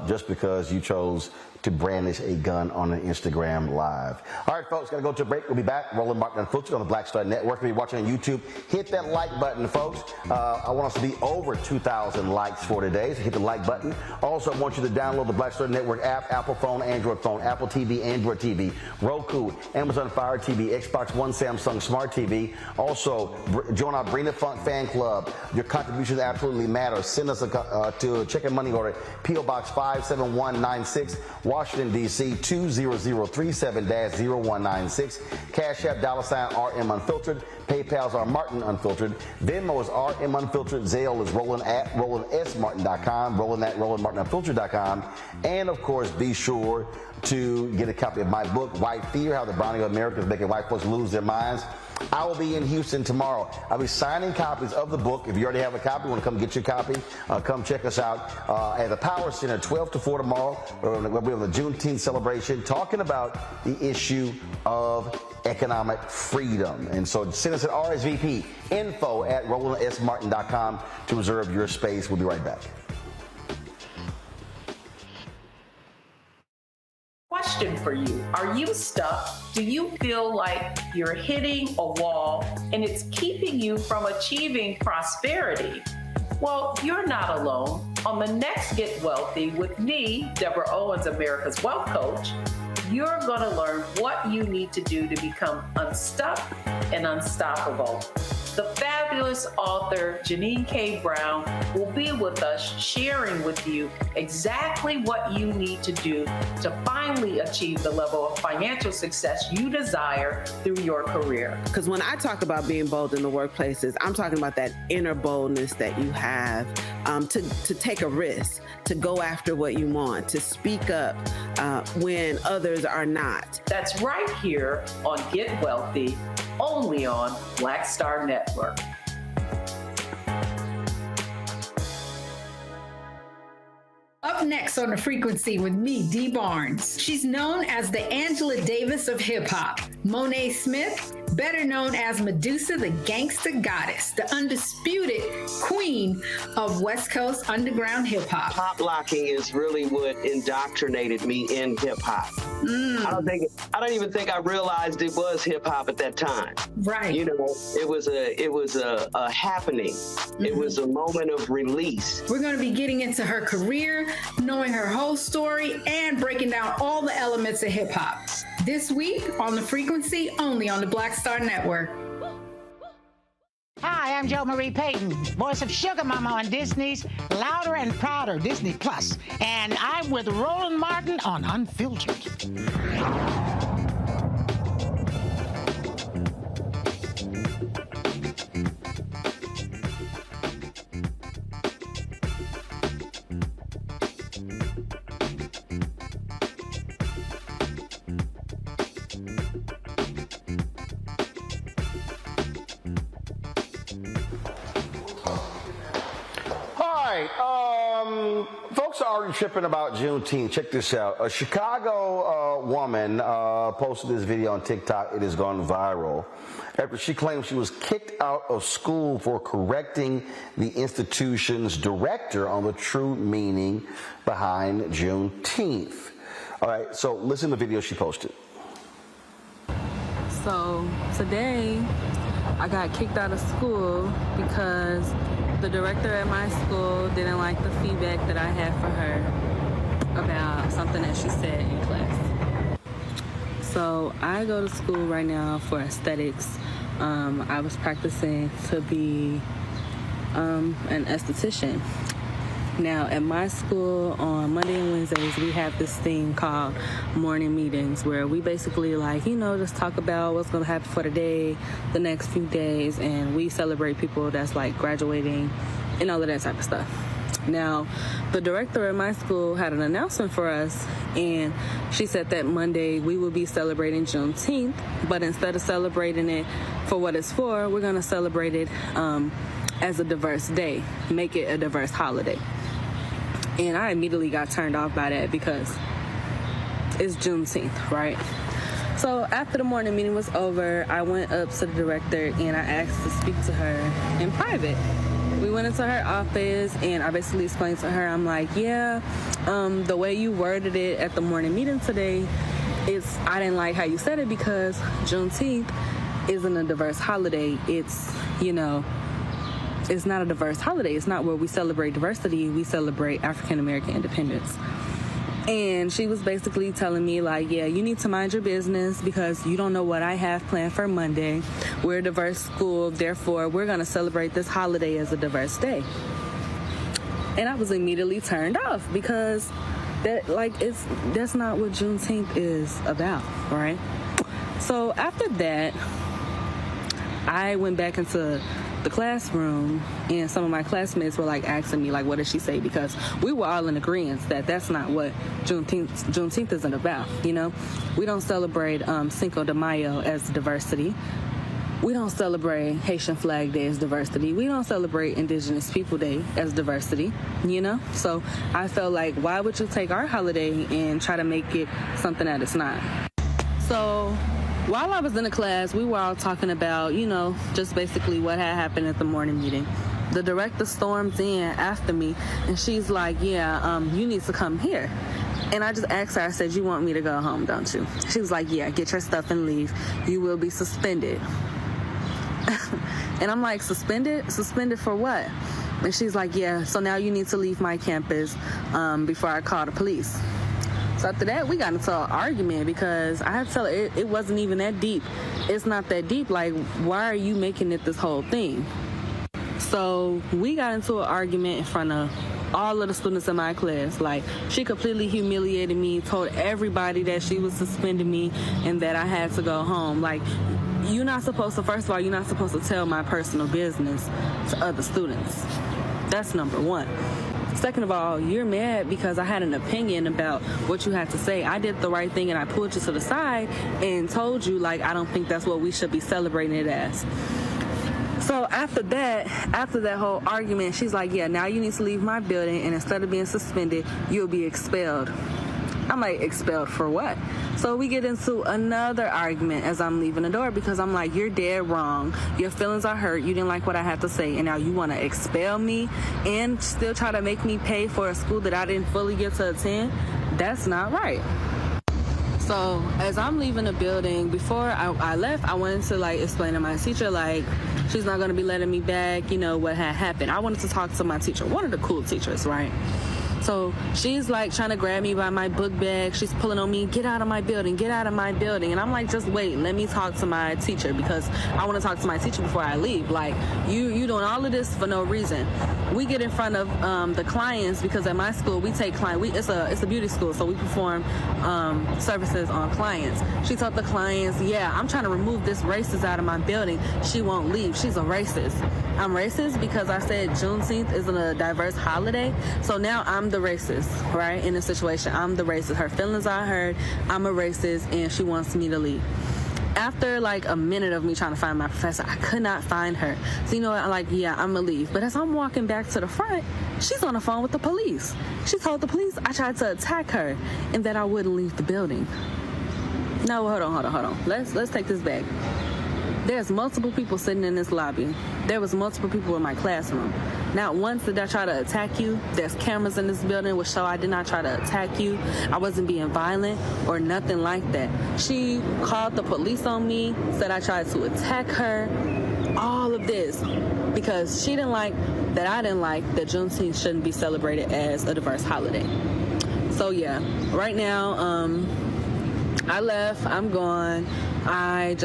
just because you chose to brandish a gun on an Instagram Live. All right, folks, got to go to a break. We'll be back. Roland Martin Unfiltered on the Black Star Network. If you're watching on YouTube, hit that like button, folks. I want us to be over 2,000 likes for today, so hit the like button. Also, I want you to download the Black Star Network app, Apple phone, Android phone, Apple TV, Android TV, Roku, Amazon Fire TV, Xbox One, Samsung Smart TV. Also, join our Bring the Funk fan club. Your contributions absolutely matter. Send us to check and money order, P.O. Box 57196, Washington, D.C. 20037-0196. Cash App, $RM Unfiltered. PayPal's are Martin Unfiltered. Venmo is RM Unfiltered. Zelle is Roland at RolandSMartin.com. Roland at RolandMartinUnfiltered.com. And of course, be sure to get a copy of my book, White Fear, How the Browning of America is Making White Folks Lose Their Minds. I will be in Houston tomorrow. I'll be signing copies of the book. If you already have a copy, want to come get your copy, come check us out at the Power Center, 12 to 4 tomorrow. We're going to be on the Juneteenth celebration, talking about the issue of economic freedom. And so send us an RSVP, info at RolandSMartin.com to reserve your space. We'll be right back. Question for you. Are you stuck? Do you feel like you're hitting a wall and it's keeping you from achieving prosperity? Well, you're not alone. On the next Get Wealthy with me, Deborah Owens, America's Wealth Coach, you're going to learn what you need to do to become unstuck and unstoppable. The fabulous author Janine K. Brown will be with us sharing with you exactly what you need to do to finally achieve the level of financial success you desire through your career. Because when I talk about being bold in the workplaces, I'm talking about that inner boldness that you have to take a risk, to go after what you want, to speak up when others are not. That's right here on Get Wealthy, only on Black Star Network. Up next on The Frequency with me, Dee Barnes. She's known as the Angela Davis of hip hop. Monet Smith, better known as Medusa, the gangsta goddess, the undisputed queen of West Coast underground hip hop. Pop locking is really what indoctrinated me in hip hop. I don't even think I realized it was hip hop at that time. Right. You know, it was a happening. Mm-hmm. It was a moment of release. We're going to be getting into her career, knowing her whole story, and breaking down all the elements of hip hop. This week on The Frequency, only on the Black Star Network. Hi, I'm Jo Marie Payton, voice of Sugar Mama on Disney's Louder and Prouder Disney Plus, and I'm with Roland Martin on Unfiltered. Folks are already tripping about Juneteenth. Check this out. A Chicago woman posted this video on TikTok. It has gone viral after she claimed she was kicked out of school for correcting the institution's director on the true meaning behind Juneteenth. All right, so listen to the video she posted. So today, I got kicked out of school because the director at my school didn't like the feedback that I had for her about something that she said in class. So I go to school right now for aesthetics. I was practicing to be an esthetician. Now, at my school on Monday and Wednesdays, we have this thing called morning meetings where we basically just talk about what's going to happen for the day, the next few days, and we celebrate people that's graduating and all of that type of stuff. Now, the director at my school had an announcement for us, and she said that Monday we will be celebrating Juneteenth, but instead of celebrating it for what it's for, we're going to celebrate it as a diverse day, make it a diverse holiday. And I immediately got turned off by that because it's Juneteenth, right? So after the morning meeting was over, I went up to the director and I asked to speak to her in private. We went into her office, and I basically explained to her, I'm like, yeah, the way you worded it at the morning meeting today, I didn't like how you said it because Juneteenth isn't a diverse holiday. It's, it's not a diverse holiday. It's not where we celebrate diversity. We celebrate African American independence. And she was basically telling me, like, yeah, you need to mind your business because you don't know what I have planned for Monday. We're a diverse school, therefore we're going to celebrate this holiday as a diverse day. And I was immediately turned off because that's not what Juneteenth is about, right? So after that, I went back into the classroom, and some of my classmates were like asking me, like, what did she say? Because we were all in agreement that that's not what Juneteenth isn't about. We don't celebrate Cinco de Mayo as diversity. We don't celebrate Haitian Flag Day as diversity. We don't celebrate Indigenous People Day as diversity, So I felt like, why would you take our holiday and try to make it something that it's not? So while I was in the class, we were all talking about, just basically what had happened at the morning meeting. The director storms in after me, and she's like, yeah, you need to come here. And I just asked her, I said, you want me to go home, don't you? She was like, yeah, get your stuff and leave. You will be suspended. And I'm like, suspended? Suspended for what? And she's like, yeah, so now you need to leave my campus before I call the police. So after that, we got into an argument because I had to tell her it wasn't even that deep. It's not that deep. Like, why are you making it this whole thing? So we got into an argument in front of all of the students in my class. Like, she completely humiliated me, told everybody that she was suspending me and that I had to go home. Like, first of all, you're not supposed to tell my personal business to other students. That's number one. Second of all, you're mad because I had an opinion about what you had to say. I did the right thing and I pulled you to the side and told you, like, I don't think that's what we should be celebrating it as. So after that whole argument, she's like, yeah, now you need to leave my building, and instead of being suspended, you'll be expelled. I'm like, expelled for what? So we get into another argument as I'm leaving the door because I'm like, you're dead wrong. Your feelings are hurt. You didn't like what I had to say, and now you want to expel me and still try to make me pay for a school that I didn't fully get to attend? That's not right. So as I'm leaving the building, before I left, I wanted to, like, explain to my teacher, like, she's not going to be letting me back, what had happened. I wanted to talk to my teacher, one of the cool teachers, right? So she's like trying to grab me by my book bag. She's pulling on me, get out of my building, get out of my building. And I'm like, just wait, let me talk to my teacher because I want to talk to my teacher before I leave. Like, you doing all of this for no reason. We get in front of the clients because at my school we take clients. It's a beauty school, so we perform services on clients. She told the clients, yeah, I'm trying to remove this racist out of my building. She won't leave. She's a racist. I'm racist because I said Juneteenth isn't a diverse holiday. So now I'm the racist, right? In this situation, I'm the racist. Her feelings are hurt. I'm a racist, and she wants me to leave. After like a minute of me trying to find my professor, I could not find her. So you know what? I'm like, yeah, I'm gonna leave. But as I'm walking back to the front, she's on the phone with the police. She told the police I tried to attack her and that I wouldn't leave the building. No, hold on. Let's take this back. There's multiple people sitting in this lobby. There was multiple people in my classroom. Not once did I try to attack you. There's cameras in this building which show I did not try to attack you. I wasn't being violent or nothing like that. She called the police on me, said I tried to attack her. All of this because she didn't like that I didn't like that Juneteenth shouldn't be celebrated as a diverse holiday. So yeah, right now, I left, I'm gone. I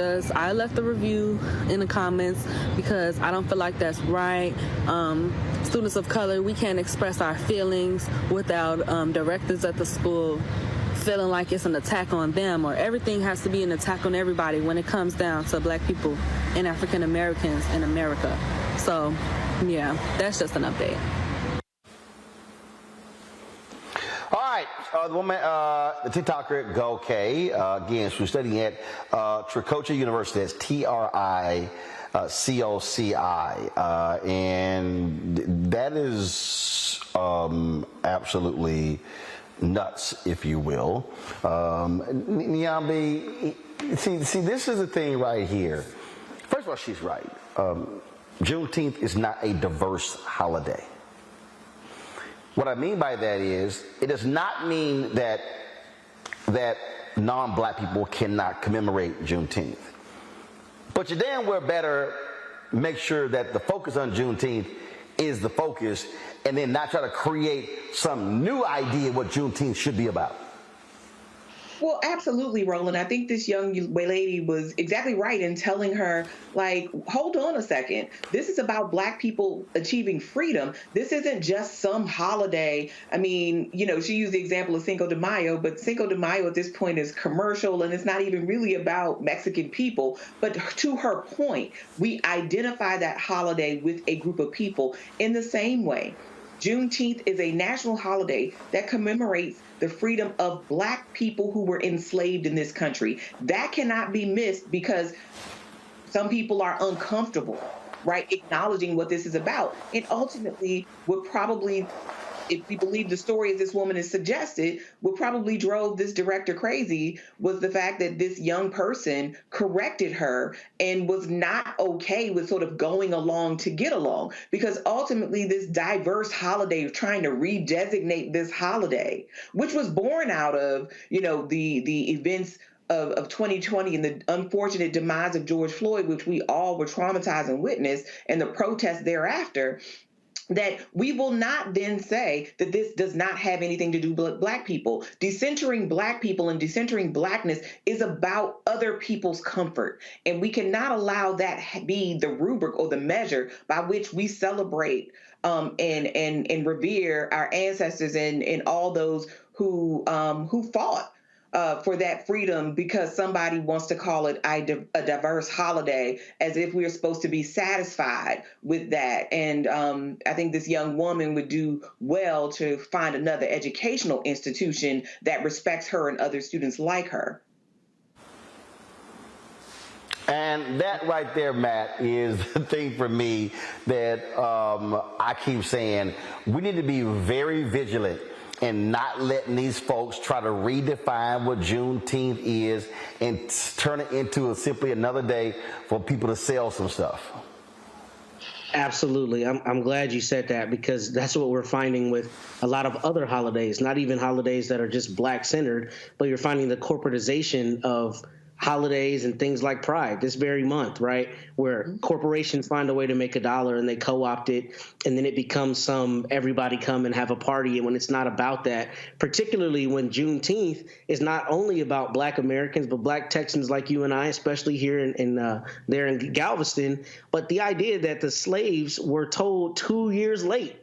left the review in the comments because I don't feel like that's right. Students of color, we can't express our feelings without directors at the school feeling like it's an attack on them, or everything has to be an attack on everybody when it comes down to Black people and African Americans in America. So yeah, that's just an update. All right, the woman, the TikToker Go K, again, she's studying at Tricoci University. That's TRICOCI, and that is absolutely nuts, if you will. Nyambi, see, this is the thing right here. First of all, she's right. Juneteenth is not a diverse holiday. What I mean by that is, it does not mean that non-black people cannot commemorate Juneteenth. But you damn well better make sure that the focus on Juneteenth is the focus, and then not try to create some new idea what Juneteenth should be about. Well, absolutely, Roland. I think this young lady was exactly right in telling her, like, hold on a second. This is about Black people achieving freedom. This isn't just some holiday. I mean, you know, she used the example of Cinco de Mayo, but Cinco de Mayo at this point is commercial, and it's not even really about Mexican people. But to her point, we identify that holiday with a group of people in the same way. Juneteenth is a national holiday that commemorates the freedom of Black people who were enslaved in this country. That cannot be missed because some people are uncomfortable, right, acknowledging what this is about. And ultimately, would probably, if we believe the story as this woman has suggested, what probably drove this director crazy was the fact that this young person corrected her and was not okay with sort of going along to get along. Because ultimately this diverse holiday of trying to redesignate this holiday, which was born out of, you know, the events of 2020 and the unfortunate demise of George Floyd, which we all were traumatized and witnessed, and the protests thereafter, that we will not then say that this does not have anything to do with Black people. Decentering Black people and decentering Blackness is about other people's comfort. And we cannot allow that be the rubric or the measure by which we celebrate and revere our ancestors and all those who fought for that freedom, because somebody wants to call it a diverse holiday, as if we're supposed to be satisfied with that. And I think this young woman would do well to find another educational institution that respects her and other students like her. And that right there, Matt, is the thing for me that I keep saying. We need to be very vigilant and not letting these folks try to redefine what Juneteenth is and turn it into simply another day for people to sell some stuff. Absolutely. I'm glad you said that, because that's what we're finding with a lot of other holidays, not even holidays that are just Black-centered, but you're finding the corporatization of holidays and things like Pride this very month, right? Where corporations find a way to make $1 and they co-opt it, and then it becomes some everybody come and have a party. And when it's not about that, particularly when Juneteenth is not only about Black Americans, but Black Texans like you and I, especially here there in Galveston. But the idea that the slaves were told 2 years late.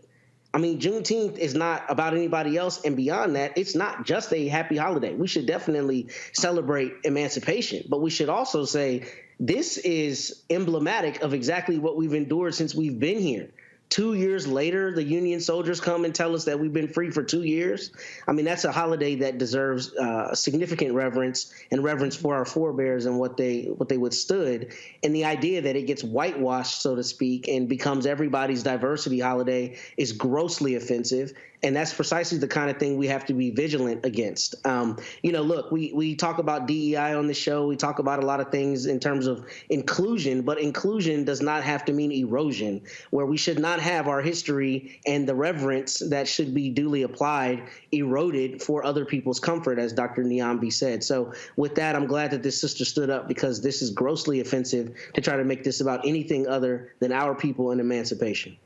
I mean, Juneteenth is not about anybody else. And beyond that, it's not just a happy holiday. We should definitely celebrate emancipation, but we should also say this is emblematic of exactly what we've endured since we've been here. 2 years later, the Union soldiers come and tell us that we've been free for 2 years. I mean, that's a holiday that deserves significant reverence and reverence for our forebears and what they withstood. And the idea that it gets whitewashed, so to speak, and becomes everybody's diversity holiday is grossly offensive. And that's precisely the kind of thing we have to be vigilant against. Look, we talk about DEI on the show. We talk about a lot of things in terms of inclusion, but inclusion does not have to mean erosion, where we should not have our history and the reverence that should be duly applied eroded for other people's comfort, as Dr. Nyambi said. So with that, I'm glad that this sister stood up, because this is grossly offensive to try to make this about anything other than our people and emancipation.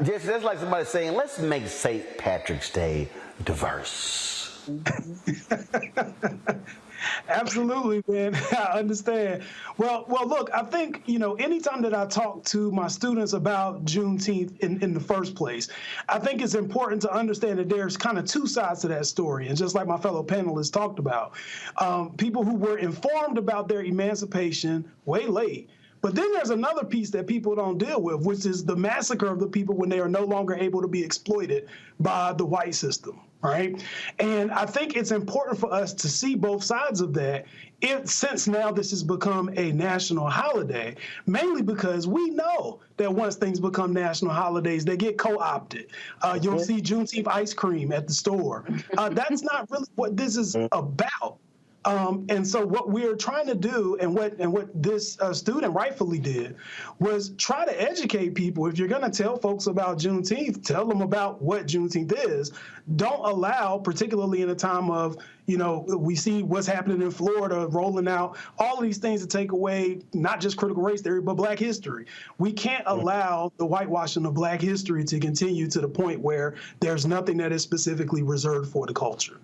Just that's like somebody saying, let's make St. Patrick's Day diverse. Absolutely, man. I understand. Well, look, I think, anytime that I talk to my students about Juneteenth in the first place, I think it's important to understand that there's kind of two sides to that story. And just like my fellow panelists talked about, people who were informed about their emancipation way late. But then there's another piece that people don't deal with, which is the massacre of the people when they are no longer able to be exploited by the white system, right? And I think it's important for us to see both sides of that, since now this has become a national holiday, mainly because we know that once things become national holidays, they get co-opted. You'll see Juneteenth ice cream at the store. That's not really what this is about. And so what we're trying to do, and what this student rightfully did, was try to educate people. If you're going to tell folks about Juneteenth, tell them about what Juneteenth is. Don't allow, particularly in a time of, we see what's happening in Florida, rolling out all of these things to take away not just critical race theory, but Black history. We can't allow the whitewashing of Black history to continue to the point where there's nothing that is specifically reserved for the culture.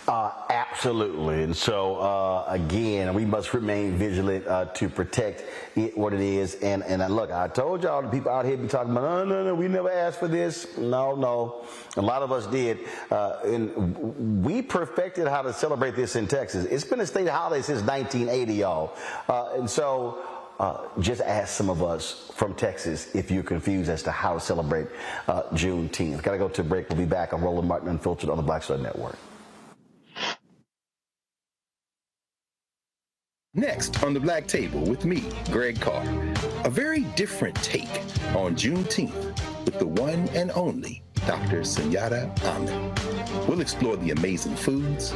Absolutely. And so, again, we must remain vigilant to protect it, what it is. And look, I told y'all, the people out here be talking about, no, we never asked for this. No. A lot of us did. And we perfected how to celebrate this in Texas. It's been a state holiday since 1980, y'all. And so just ask some of us from Texas if you're confused as to how to celebrate Juneteenth. Got to go to a break. We'll be back on Roland Martin Unfiltered on the Black Star Network. Next on the Black Table with me, Greg Carr, a very different take on Juneteenth with the one and only Dr. Sunyata Ahmed. We'll explore the amazing foods,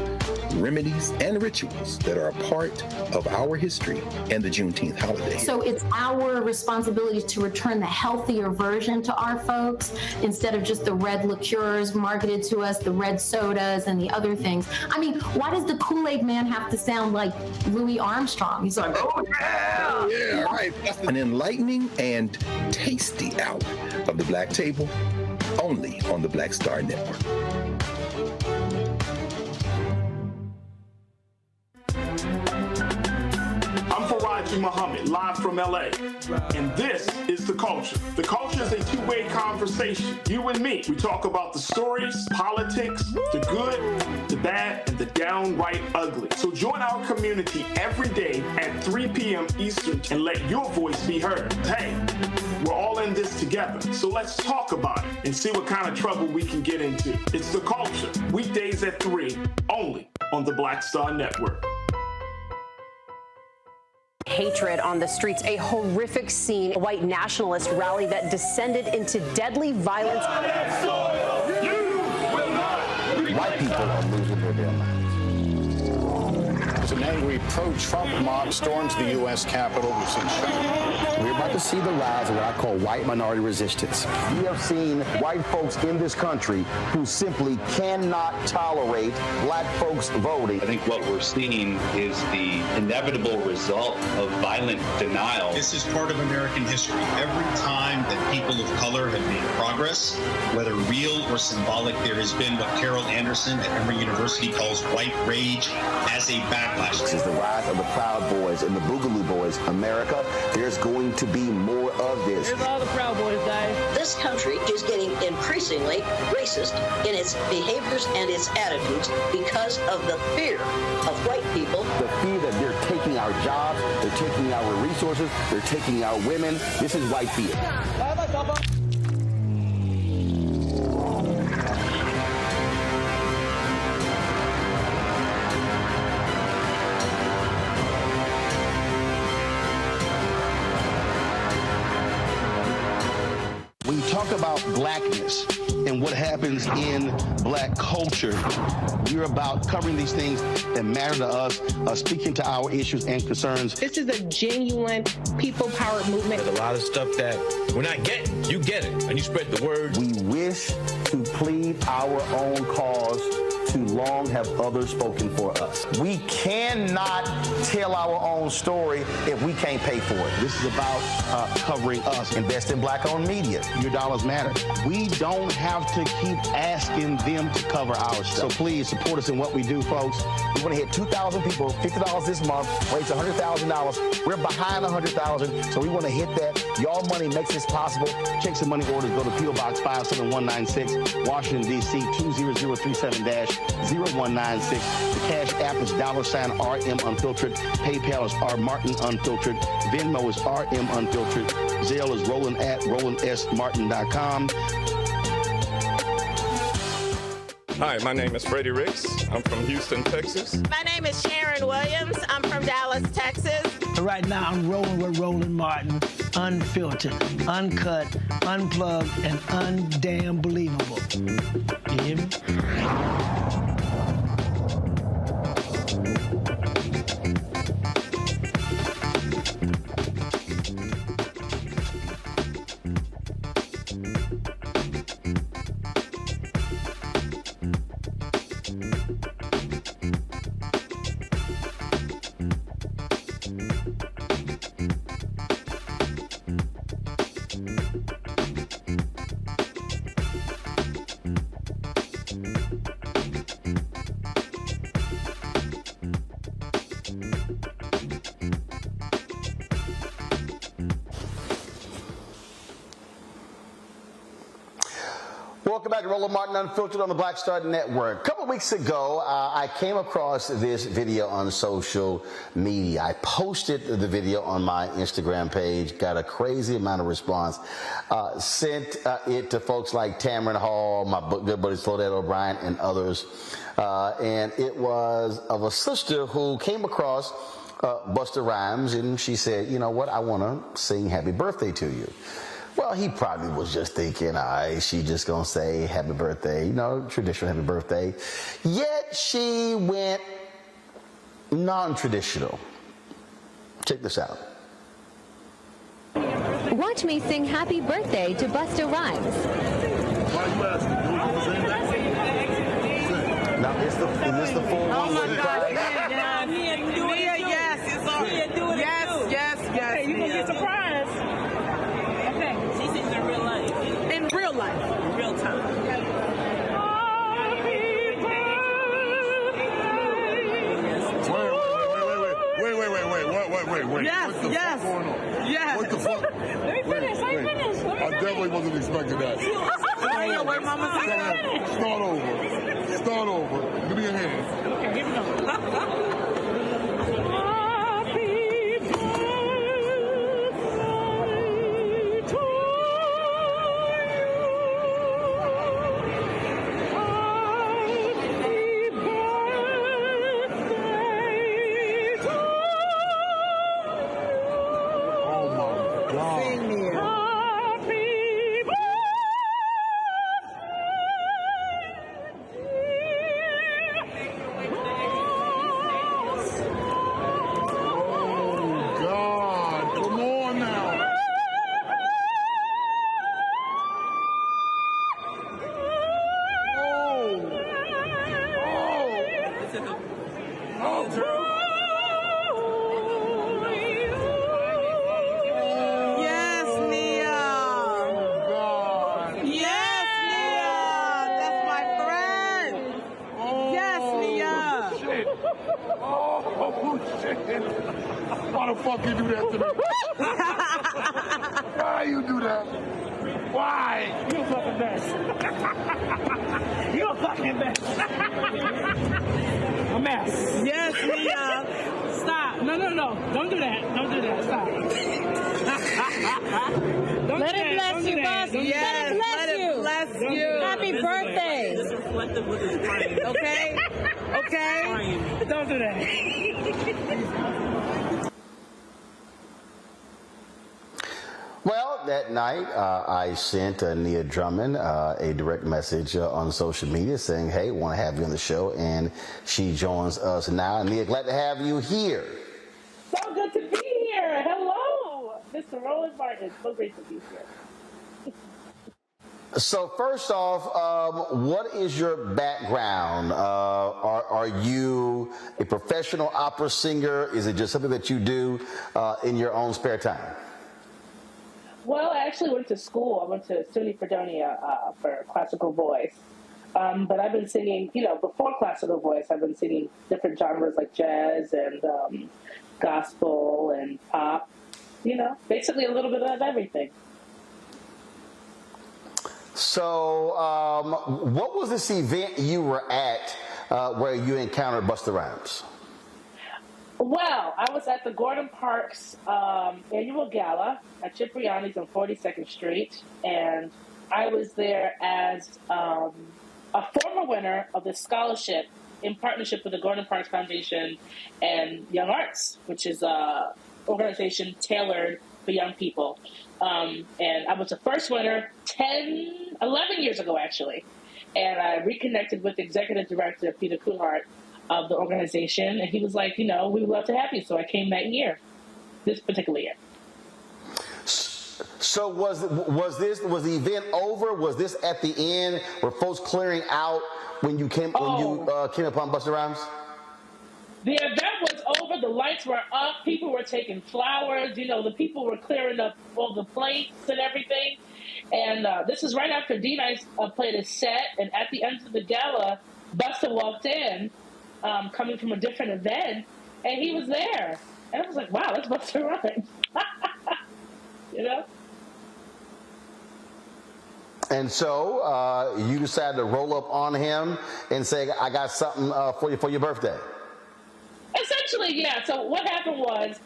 remedies, and rituals that are a part of our history and the Juneteenth holiday. So it's our responsibility to return the healthier version to our folks instead of just the red liqueurs marketed to us, the red sodas and the other things. I mean, why does the Kool-Aid man have to sound like Louis Armstrong? He's like, oh yeah! Yeah, right. An enlightening and tasty hour of the Black Table, only on the Black Star Network. Muhammad, live from LA. And this is The Culture. The Culture is a two-way conversation. You and me. We talk about the stories, politics, the good, the bad, and the downright ugly. So join our community every day at 3 p.m. Eastern and let your voice be heard. Hey, we're all in this together. So let's talk about it and see what kind of trouble we can get into. It's The Culture. Weekdays at 3, only on the Black Star Network. Hatred on the streets, a horrific scene, a white nationalist rally that descended into deadly violence. White people are losing their damn minds. An angry pro-Trump mob storms the U.S. Capitol. We've seen shooting. We're about to see the rise of what I call white minority resistance. We have seen white folks in this country who simply cannot tolerate black folks voting. I think what we're seeing is the inevitable result of violent denial. This is part of American history. Every time that people of color have made progress, whether real or symbolic, there has been what Carol Anderson at Emory University calls white rage as a backlash. This is the rise of the Proud Boys and the Boogaloo Boys. America, there's going to be more of this. Here's all the Proud Boys, guys. This country is getting increasingly racist in its behaviors and its attitudes because of the fear of white people. The fear that they're taking our jobs, they're taking our resources, they're taking our women. This is white fear. When you talk about blackness and what happens in black culture, we're about covering these things that matter to us, speaking to our issues and concerns. This is a genuine people-powered movement. There's a lot of stuff that we're not getting. You get it, and you spread the word. We wish to plead our own cause. Too long have others spoken for us. We cannot tell our own story if we can't pay for it. This is about covering us. Invest in black-owned media. Your dollars matter. We don't have to keep asking them to cover our stuff. So please support us in what we do, folks. We want to hit 2,000 people, $50 this month, raise $100,000. We're behind 100,000, so we want to hit that. Y'all money makes this possible. Checks and money orders go to P.O. Box 57196, Washington, D.C. 20037-0196. The Cash App is $RM Unfiltered. PayPal is R Martin Unfiltered. Venmo is RM Unfiltered. Zelle is Roland at RolandSMartin.com. Hi, my name is Freddie Ricks. I'm from Houston, Texas. My name is Sharon Williams. I'm from Dallas, Texas. Right now, I'm rolling with Roland Martin, unfiltered, uncut, unplugged, and undamn believable. You hear me? Roland Martin Unfiltered on the Black Star Network. A couple weeks ago, I came across this video on social media. I posted the video on my Instagram page, got a crazy amount of response, sent it to folks like Tamron Hall, my good buddy Slodette O'Brien, and others. And it was of a sister who came across Busta Rhymes, and she said, you know what, I want to sing happy birthday to you. Well, he probably was just thinking, she just gonna say happy birthday, you know, traditional happy birthday. Yet she went non-traditional. Check this out. Watch me sing happy birthday to Busta Rhymes. Now, is this the full one? Oh my God! Nia, yes, it's all. Yes. Okay, you gonna get surprised? Okay, she sings in real life. In real life, in real time. Wait. Yes. What the fuck? Let me finish. I definitely wasn't expecting that. Where Mama's Start over. Give me your hand. Okay, here we go. Why the fuck you do that to me? Why you do that? Why? You a fucking mess. You a fucking mess. A mess. Yes, Nia. Stop. No. Don't do that. Stop. Let it bless you, Busta. Yes, let it bless you. Happy birthday. This is reflective with his brain. Okay? Don't do that. Well, that night, I sent Nia Drummond a direct message on social media saying, hey, want to have you on the show, and she joins us now. Nia, glad to have you here. So good to be here. Hello, Mr. Roland Martin. So great to be here. So first off, what is your background? Are you a professional opera singer? Is it just something that you do in your own spare time? Well, I actually went to school. I went to SUNY Fredonia for classical voice. But I've been singing, before classical voice, I've been singing different genres like jazz and gospel and pop, basically a little bit of everything. So what was this event you were at where you encountered Busta Rhymes? Well, I was at the Gordon Parks annual gala at Cipriani's on 42nd Street, and I was there as a former winner of the scholarship in partnership with the Gordon Parks Foundation and Young Arts, which is an organization tailored for young people. And I was the first winner 11 years ago, actually. And I reconnected with the executive director, Peter Kuhart, of the organization, and he was like, we would love to have you. So I came that year, this particular year. So was the event over? Was this at the end? Were folks clearing out when you came upon Busta Rhymes? The event was over. The lights were up. People were taking flowers. The people were clearing up all the plates and everything. And this is right after D-Nice played a set. And at the end of the gala, Busta walked in, coming from a different event, and he was there. And I was like, wow, that's Busta Rhymes. And so you decided to roll up on him and say, I got something for you for your birthday. Essentially, yeah. So what happened was,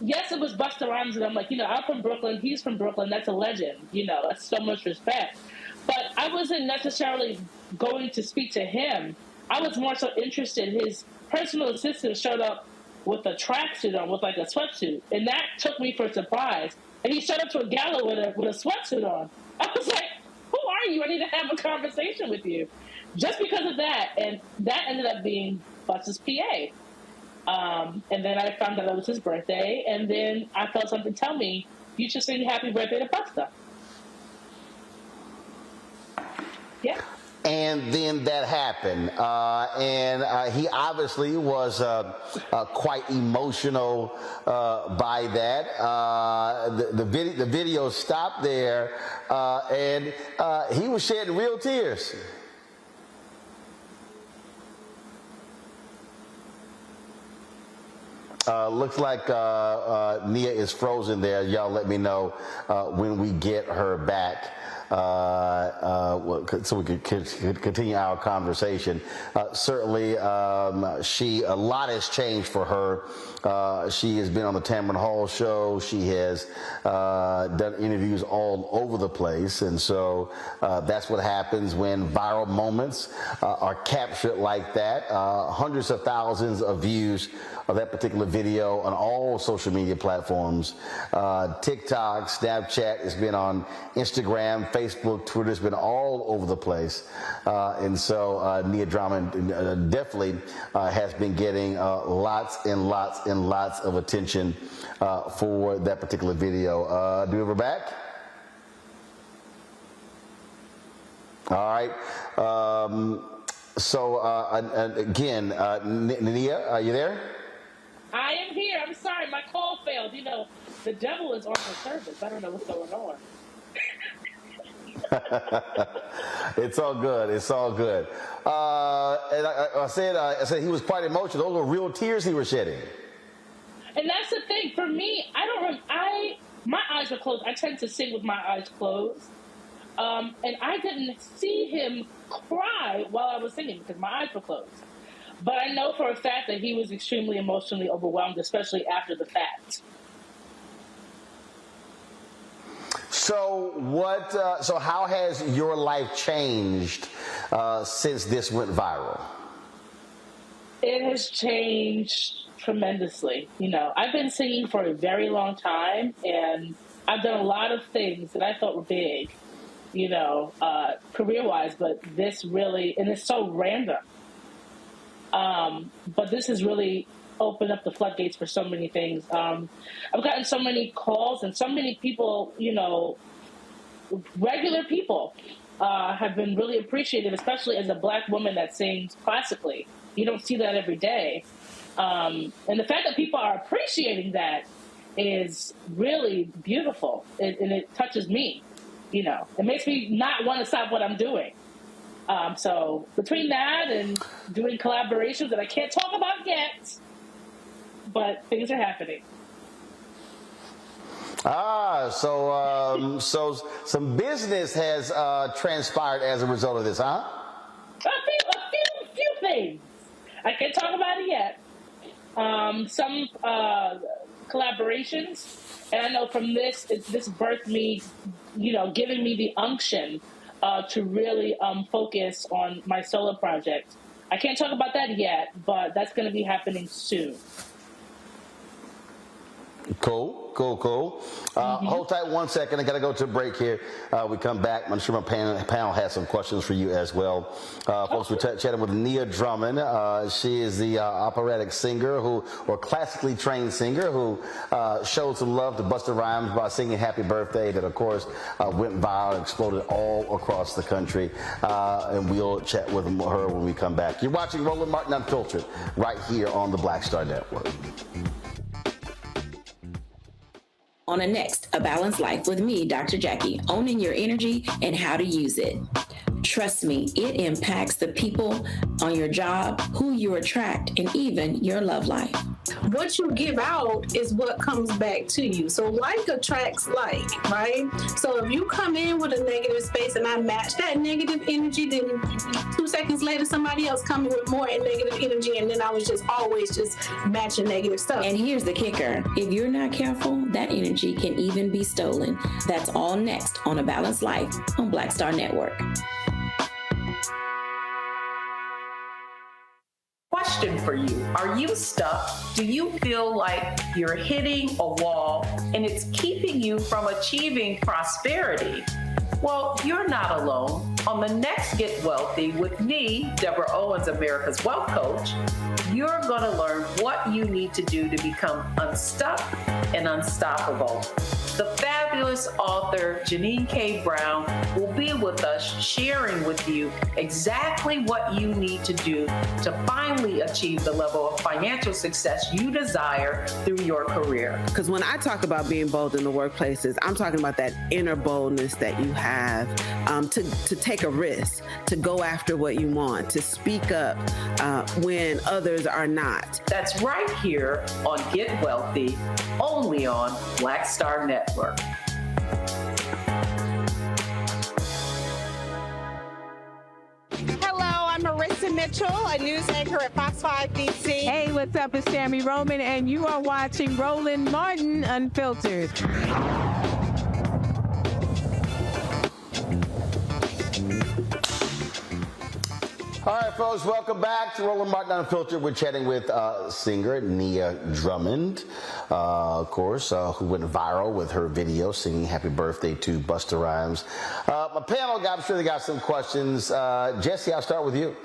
yes, it was Busta Rhymes, and I'm like, I'm from Brooklyn, he's from Brooklyn, that's a legend, that's so much respect. But I wasn't necessarily going to speak to him. I was more so interested. His personal assistant showed up with a tracksuit on, with like a sweatsuit, and that took me for a surprise. And he showed up to a gala with a sweatsuit on. I was like, who are you? I need to have a conversation with you. Just because of that, and that ended up being Busta's PA. And then I found out it was his birthday, and then I felt something tell me, you should sing happy birthday to Busta. Yeah. And then that happened, and he obviously was quite emotional by that. The video stopped there, and he was shedding real tears. Looks like Nia is frozen there. Y'all let me know when we get her back. So we could continue our conversation. Certainly, a lot has changed for her. She has been on the Tamron Hall show. She has done interviews all over the place, and so that's what happens when viral moments are captured like that. Hundreds of thousands of views of that particular video on all social media platforms. TikTok, Snapchat, it's been on Instagram, Facebook, Twitter, it's been all over the place. And so Nia Drummond definitely has been getting lots and lots and lots of attention for that particular video. Do we have her back? All right. Again, Nia, are you there? I am here. I'm sorry, my call failed. The devil is on the service. I don't know what's going on. It's all good. It's all good. And I said he was quite emotional. Those were real tears he was shedding. And that's the thing for me. My eyes were closed. I tend to sing with my eyes closed, and I didn't see him cry while I was singing because my eyes were closed. But I know for a fact that he was extremely emotionally overwhelmed, especially after the fact. So how has your life changed since this went viral? It has changed tremendously. I've been singing for a very long time, and I've done a lot of things that I thought were big, career-wise, but this really, and it's so random. But this has really opened up the floodgates for so many things. I've gotten so many calls, and so many people, regular people, have been really appreciative, especially as a Black woman that sings classically. You don't see that every day. And the fact that people are appreciating that is really beautiful, and it touches me. It makes me not want to stop what I'm doing. So between that and doing collaborations that I can't talk about yet, but things are happening. So some business has transpired as a result of this, huh? A few things. I can't talk about it yet. Some collaborations, and I know from this birthed me, giving me the unction to really focus on my solo project. I can't talk about that yet, but that's going to be happening soon. Cool. Hold tight 1 second. I got to go to a break here. We come back. I'm sure my panel has some questions for you as well. Folks, we're chatting with Nia Drummond. She is the operatic singer or classically trained singer who showed some love to Busta Rhymes by singing Happy Birthday that, of course, went viral and exploded all across the country. And we'll chat with her when we come back. You're watching Roland Martin Unfiltered right here on the Black Star Network. On the next, A Balanced Life with me, Dr. Jackie, owning your energy and how to use it. Trust me, it impacts the people on your job, who you attract, and even your love life. what you give out is what comes back to you. So like attracts like, right? So if you come in with a negative space and I match that negative energy, then 2 seconds later somebody else coming with more negative energy, and then I was just always just matching negative stuff. And here's the kicker. If you're not careful, that energy can even be stolen. That's all next on A Balanced Life on Black Star Network. Question for you. Are you stuck? Do you feel like you're hitting a wall and it's keeping you from achieving prosperity? Well, you're not alone. On the next Get Wealthy with me, Deborah Owens, America's Wealth Coach, you're going to learn what you need to do to become unstuck and unstoppable. The fabulous author Janine K. Brown will be with us sharing with you exactly what you need to do to finally achieve the level of financial success you desire through your career. Because when I talk about being bold in the workplaces, I'm talking about that inner boldness that you have to take a risk, to go after what you want, to speak up when others are not. That's right here on Get Wealthy, only on Black Star Network. Hello, I'm Marissa Mitchell, a news anchor at Fox 5 DC. Hey, what's up? It's Tammy Roman, and you are watching Roland Martin Unfiltered. All right, folks, welcome back to Roland Martin Unfiltered. We're chatting with singer Nia Drummond, of course, who went viral with her video singing Happy Birthday to Busta Rhymes. My panel, I'm sure they got some questions. Jesse, I'll start with you.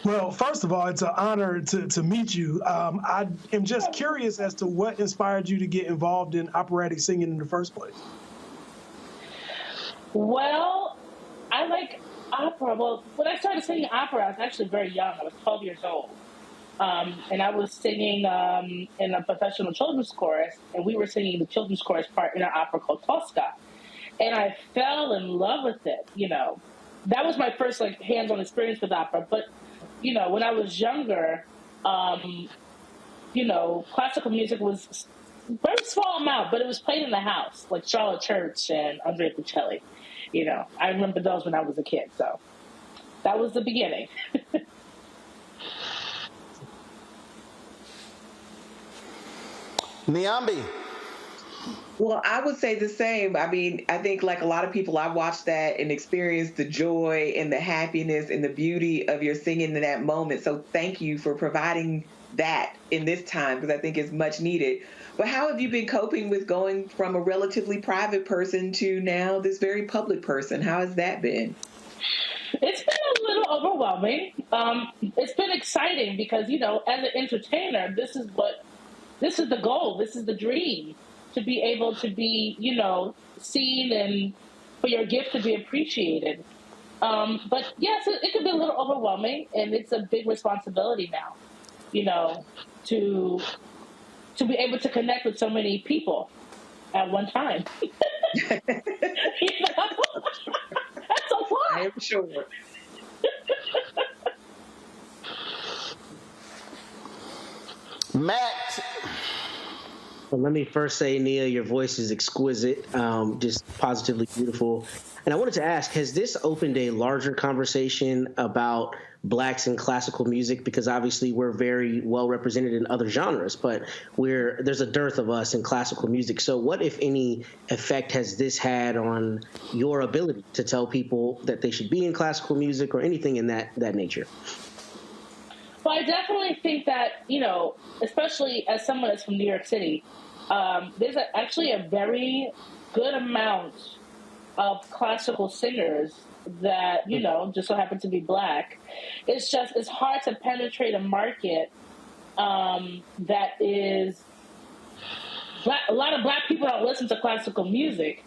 Well, first of all, it's an honor to meet you. I am just curious as to what inspired you to get involved in operatic singing in the first place. Well, I like opera. Well, when I started singing opera, I was actually very young. I was 12 years old. And I was singing in a professional children's chorus, and we were singing the children's chorus part in our opera called Tosca. And I fell in love with it, you know. That was my first, like, hands-on experience with opera. But, you know, when I was younger, you know, classical music was very small amount, but it was played in the house, like Charlotte Church and Andrea Bocelli. You know, I remember those when I was a kid, so that was the beginning. Niambi. Well, I would say the same. I mean, I think like a lot of people, I watched that and experienced the joy and the happiness and the beauty of your singing in that moment. So thank you for providing that in this time, because I think it's much needed. But how have you been coping with going from a relatively private person to now this very public person? How has that been? It's been a little overwhelming. It's been exciting because, you know, as an entertainer, this is the goal. This is the dream, to be able to be, you know, seen and for your gift to be appreciated. But yes, it can be a little overwhelming, and it's a big responsibility now, you know, to be able to connect with so many people at one time. You know? That's a lot. I am sure. Matt. Well, let me first say, Nia, your voice is exquisite, just positively beautiful. And I wanted to ask, has this opened a larger conversation about Blacks in classical music? Because obviously we're very well represented in other genres, but there's a dearth of us in classical music. So what, if any, effect has this had on your ability to tell people that they should be in classical music or anything in that nature? Well, I definitely think that, you know, especially as someone that's from New York City, there's actually a very good amount of classical singers that, you know, just so happen to be Black. It's hard to penetrate a market that is Black. A lot of Black people don't listen to classical music,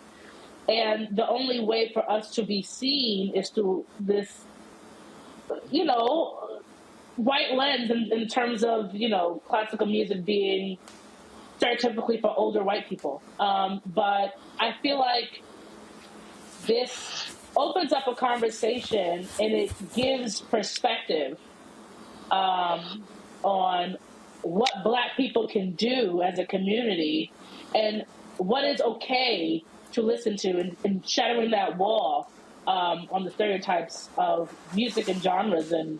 and the only way for us to be seen is through this, you know, white lens in terms of, you know, classical music being stereotypically for older white people. But I feel like this opens up a conversation, and it gives perspective on what Black people can do as a community and what is okay to listen to, and shattering that wall on the stereotypes of music and genres. And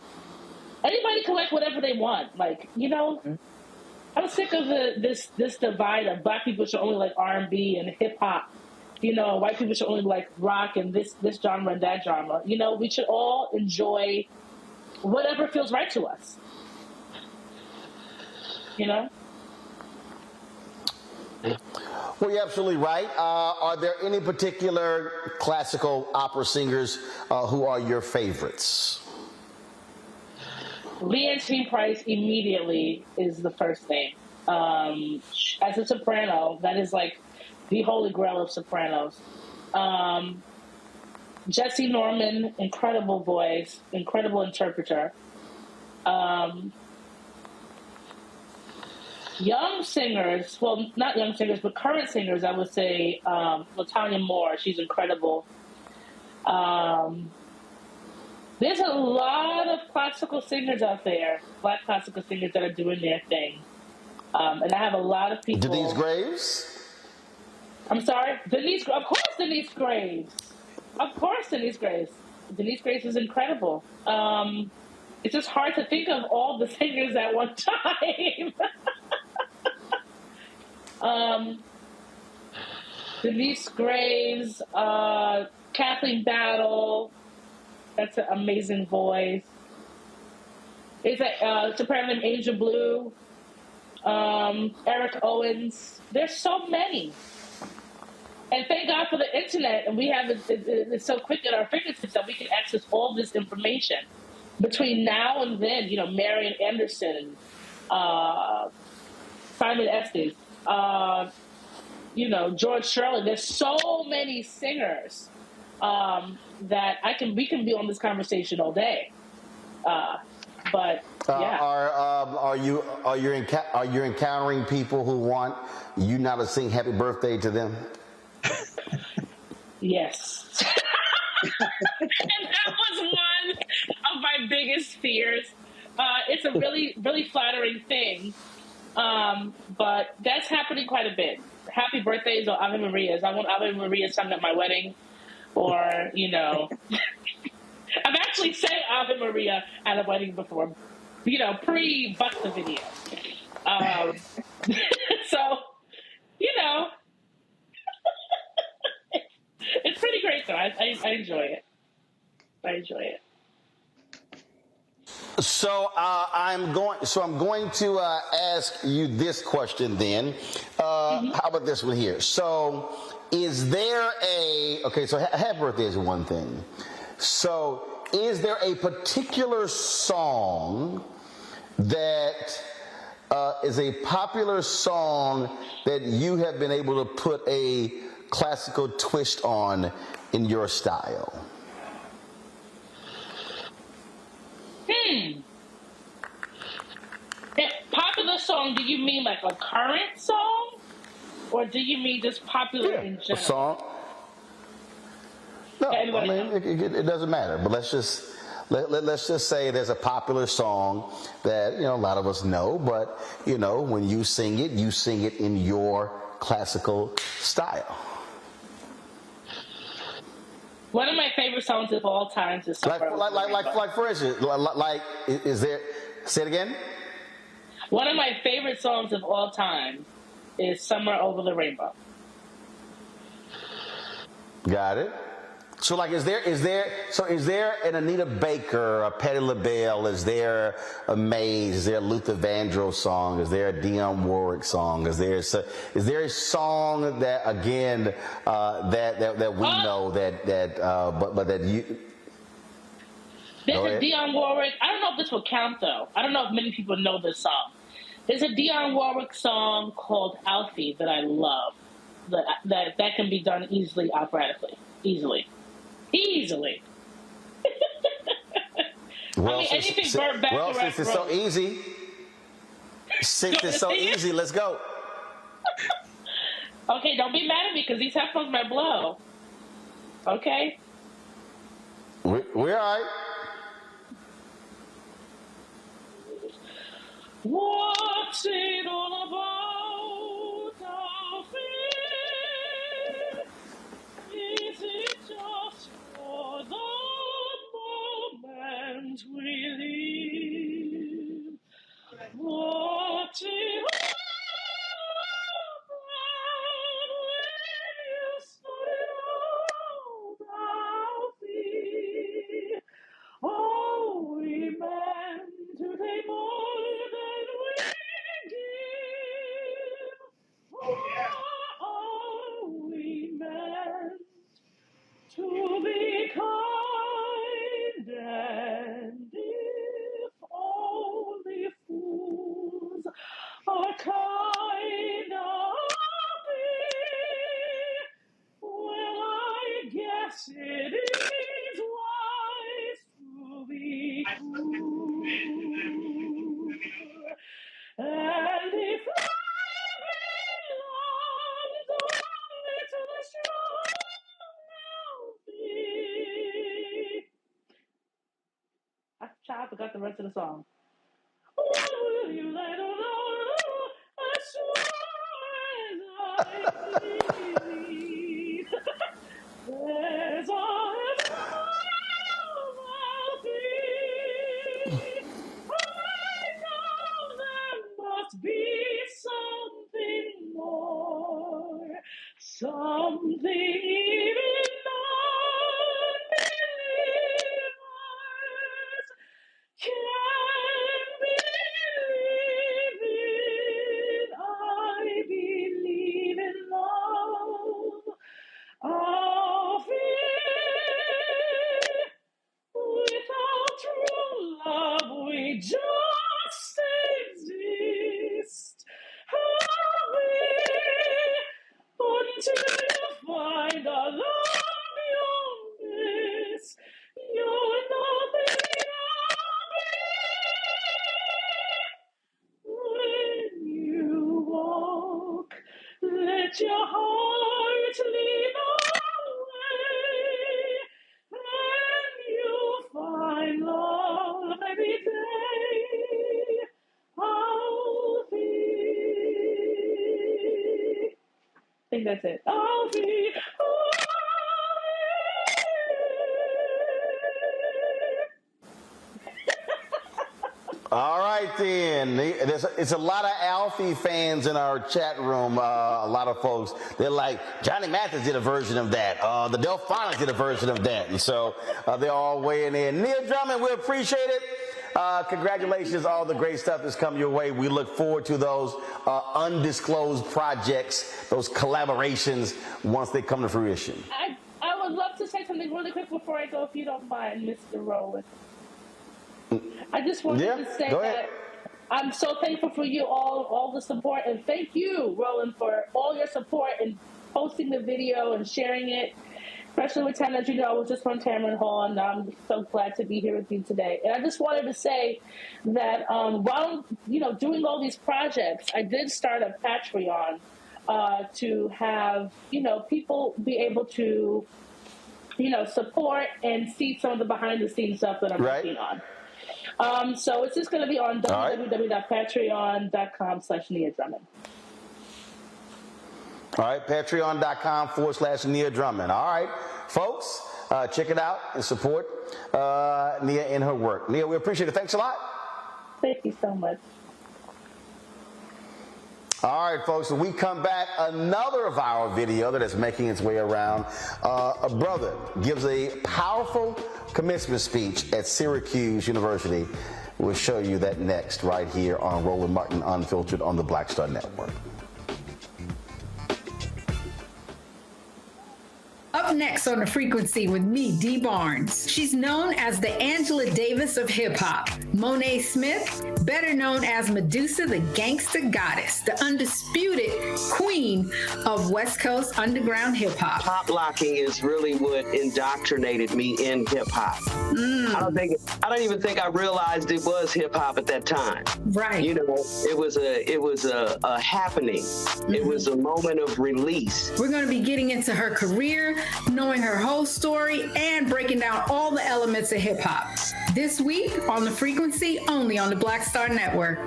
anybody can like whatever they want. Like, you know, I'm sick of this divide of Black people should only like R&B and hip hop. You know, white people should only like rock and this genre and that genre. You know, we should all enjoy whatever feels right to us. You know? Well, you're absolutely right. Are there any particular classical opera singers who are your favorites? Leontine Price immediately is the first name. As a soprano, that is like the holy grail of sopranos. Jesse Norman, incredible voice, incredible interpreter. Young singers, well, not young singers, but current singers, I would say LaTanya Moore, she's incredible. There's a lot of classical singers out there, Black classical singers that are doing their thing. And I have a lot of people. Denise Graves? I'm sorry? Of course Denise Graves. Of course Denise Graves. Denise Graves is incredible. It's just hard to think of all the singers at one time. Denise Graves, Kathleen Battle, that's an amazing voice. There's a soprano named Angel Blue, Eric Owens. There's so many. And thank God for the internet, and we have it's so quick at our fingertips that we can access all this information. Between now and then, you know, Marian Anderson, Simon Estes, you know, George Shirley. There's so many singers that we can be on this conversation all day. But yeah. Are you encountering people who want you now to sing "Happy Birthday" to them? Yes. And that was one of my biggest fears. It's a really, really flattering thing. But that's happening quite a bit. Happy birthdays or Ave Marias. I want Ave Maria sung at my wedding. Or, you know, I've actually sang Ave Maria at a wedding before, you know, pre-Busta video. So, you know, it's pretty great though. I enjoy it. I enjoy it. So I'm going to ask you this question then. How about this one here? So is there so happy birthday is one thing. So is there a particular song that is a popular song that you have been able to put a classical twist on in your style? Popular song, do you mean like a current song? Or do you mean just popular in general? A song? No, I mean, it doesn't matter. But let's just say there's a popular song that, you know, a lot of us know, but, you know, when you sing it in your classical style. One of my favorite songs of all time is like for instance, is there? Say it again. One of my favorite songs of all time is "Summer Over the Rainbow." Got it. So, like, is there an Anita Baker, a Patti LaBelle? Is there a Mays? Is there a Luther Vandross song? Is there a Dionne Warwick song? Is there a song that again that we know but that you? There's a Dionne Warwick. I don't know if this will count though. I don't know if many people know this song. There's a Dionne Warwick song called "Alfie" that I love. That can be done easily operatically. Easily. Well, I mean, anything Burt Bacharach since it's so easy, let's go. Okay, don't be mad at me because these headphones might blow. Okay? We're all right. What rest of the song. What will you let alone as sure as I believe? There's always I'll be. I know there must be something more, something even unbelievers can't believe in. I believe in love. I'll feel without true love we just exist. Until you find a love beyond this, you're nothing I'll be. When you walk, let your heart lead the way, and you'll find love every day. I'll be. I think that's it. I'll be. All right, then. It's a lot of Alfie fans in our chat room. A lot of folks, they're like, Johnny Mathis did a version of that. The Delphonics did a version of that. And so they're all weighing in. Nia Drummond, we appreciate it. Congratulations. All the great stuff has come your way. We look forward to those undisclosed projects, those collaborations, once they come to fruition. I would love to say something really quick before I go, if you don't mind, Mr. Rowland. I just wanted to say that I'm so thankful for you all the support, and thank you, Roland, for all your support in posting the video and sharing it. Especially with time, as you know, I was just from Tamron Hall, and I'm so glad to be here with you today. And I just wanted to say that while doing all these projects, I did start a Patreon to have people be able to support and see some of the behind the scenes stuff that I'm working on. So it's just going to be on www.patreon.com/Nia Drummond. All right, patreon.com/Nia Drummond. All right, folks, check it out and support Nia in her work. Nia, we appreciate it. Thanks a lot. Thank you so much. All right, folks, when we come back, another viral video that is making its way around. A brother gives a powerful commencement speech at Syracuse University. We'll show you that next right here on Roland Martin Unfiltered on the Black Star Network. Up next on The Frequency with me, Dee Barnes. She's known as the Angela Davis of hip-hop. Monet Smith, better known as Medusa, the gangsta goddess, the undisputed queen of West Coast underground hip-hop. Pop locking is really what indoctrinated me in hip-hop. I don't even think I realized it was hip-hop at that time. Right. It was a happening. It was a moment of release. We're going to be getting into her career, knowing her whole story, and breaking down all the elements of hip-hop. This week on The Frequency, only on the Black Star Network.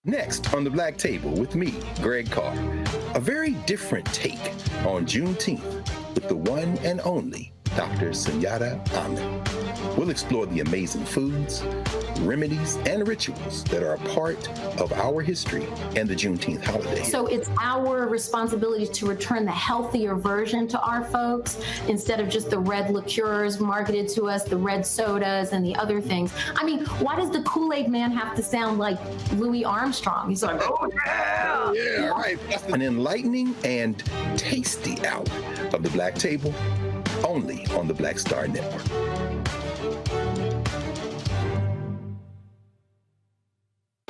Next on The Black Table with me, Greg Carr. A very different take on Juneteenth with the one and only Dr. Sunyata Ahmed. We'll explore the amazing foods, remedies, and rituals that are a part of our history and the Juneteenth holiday. So it's our responsibility to return the healthier version to our folks instead of just the red liqueurs marketed to us, the red sodas and the other things. I mean, why does the Kool-Aid man have to sound like Louis Armstrong? He's like, oh yeah! Yeah, right. An enlightening and tasty hour of The Black Table, only on the Black Star Network.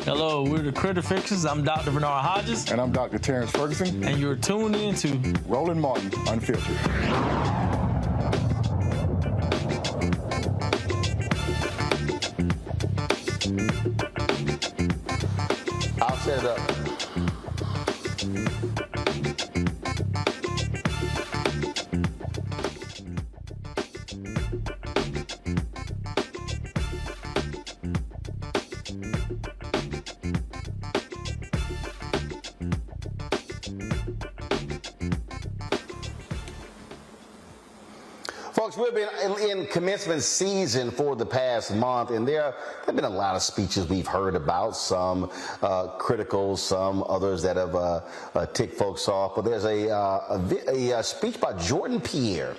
Hello, we're the Critter Fixers. I'm Dr. Bernard Hodges. And I'm Dr. Terrence Ferguson. And you're tuned in to Roland Martin Unfiltered. I'll set it up. we've been in commencement season for the past month, and there have been a lot of speeches we've heard about, some critical, some others that have ticked folks off. But there's a speech by Jordan Pierre,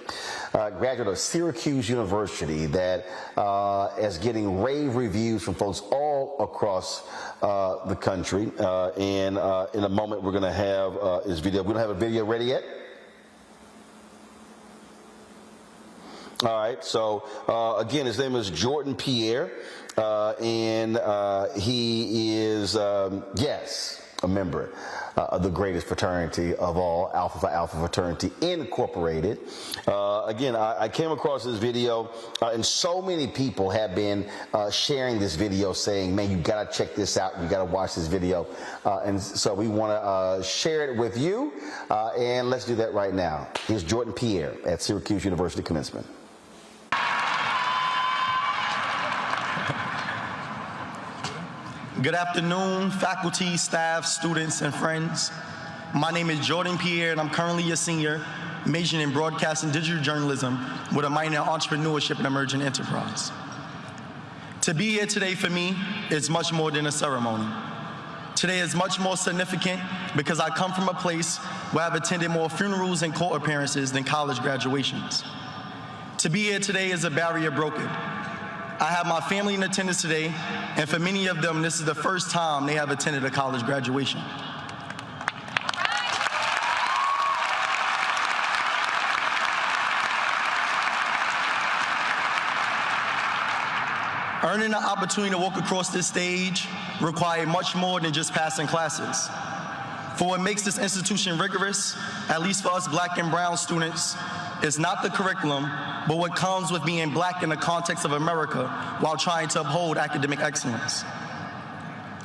graduate of Syracuse University, that is getting rave reviews from folks all across the country. And in a moment, we're going to have his video. We don't have a video ready yet. All right, so again, his name is Jordan Pierre, and he is, yes, a member of the greatest fraternity of all, Alpha Phi Alpha Fraternity Incorporated. Again, I came across this video, and so many people have been sharing this video saying, man, you got to check this out. You got to watch this video. And so we want to share it with you, and let's do that right now. Here's Jordan Pierre at Syracuse University commencement. Good afternoon, faculty, staff, students, and friends. My name is Jordan Pierre, and I'm currently a senior, majoring in broadcast and digital journalism with a minor in entrepreneurship and emerging enterprise. To be here today for me is much more than a ceremony. Today is much more significant because I come from a place where I've attended more funerals and court appearances than college graduations. To be here today is a barrier broken. I have my family in attendance today, and for many of them, this is the first time they have attended a college graduation. Earning the opportunity to walk across this stage required much more than just passing classes. For what makes this institution rigorous, at least for us Black and brown students, is not the curriculum, but what comes with being Black in the context of America while trying to uphold academic excellence.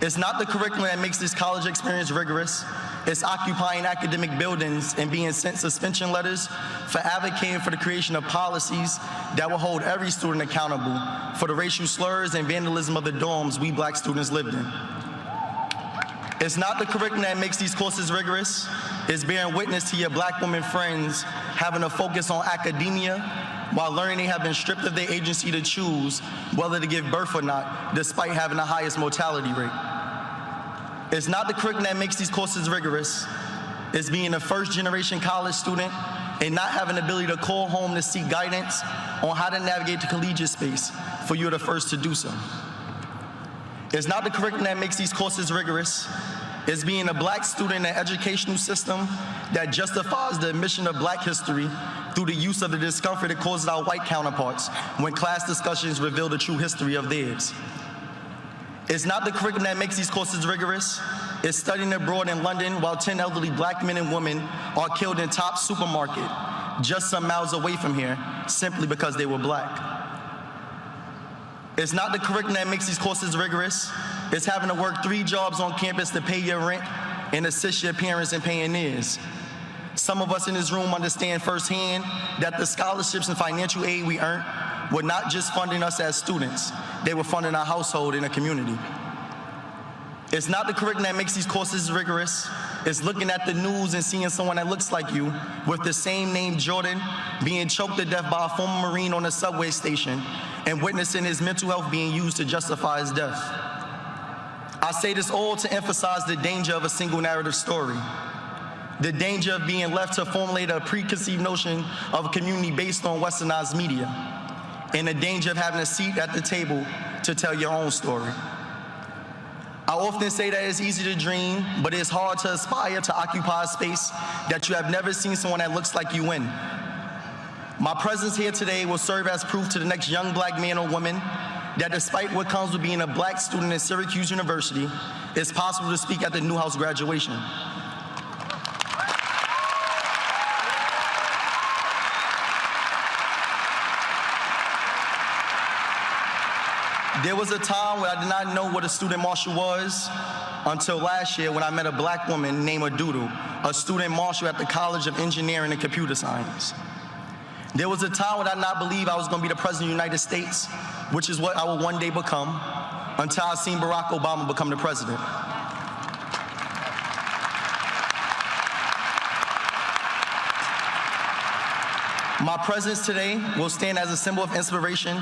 It's not the curriculum that makes this college experience rigorous. It's occupying academic buildings and being sent suspension letters for advocating for the creation of policies that will hold every student accountable for the racial slurs and vandalism of the dorms we Black students lived in. It's not the curriculum that makes these courses rigorous. It's bearing witness to your Black women friends having a focus on academia while learning they have been stripped of their agency to choose whether to give birth or not, despite having the highest mortality rate. It's not the curriculum that makes these courses rigorous. It's being a first-generation college student and not having the ability to call home to seek guidance on how to navigate the collegiate space for you're the first to do so. It's not the curriculum that makes these courses rigorous. It's being a Black student in an educational system that justifies the omission of Black history through the use of the discomfort it causes our white counterparts when class discussions reveal the true history of theirs. It's not the curriculum that makes these courses rigorous. It's studying abroad in London while 10 elderly Black men and women are killed in Top supermarket just some miles away from here simply because they were Black. It's not the curriculum that makes these courses rigorous. It's having to work 3 jobs on campus to pay your rent and assist your parents in paying theirs. Some of us in this room understand firsthand that the scholarships and financial aid we earned were not just funding us as students, they were funding our household and the community. It's not the curriculum that makes these courses rigorous. It's looking at the news and seeing someone that looks like you with the same name, Jordan, being choked to death by a former Marine on a subway station and witnessing his mental health being used to justify his death. I say this all to emphasize the danger of a single narrative story, the danger of being left to formulate a preconceived notion of a community based on westernized media, and the danger of having a seat at the table to tell your own story. I often say that it's easy to dream, but it's hard to aspire to occupy a space that you have never seen someone that looks like you in. My presence here today will serve as proof to the next young Black man or woman that despite what comes with being a Black student at Syracuse University, it's possible to speak at the Newhouse graduation. There was a time when I did not know what a student marshal was until last year when I met a Black woman named Adudu, a student marshal at the College of Engineering and Computer Science. There was a time when I did not believe I was going to be the President of the United States, which is what I will one day become, until I seen Barack Obama become the president. My presence today will stand as a symbol of inspiration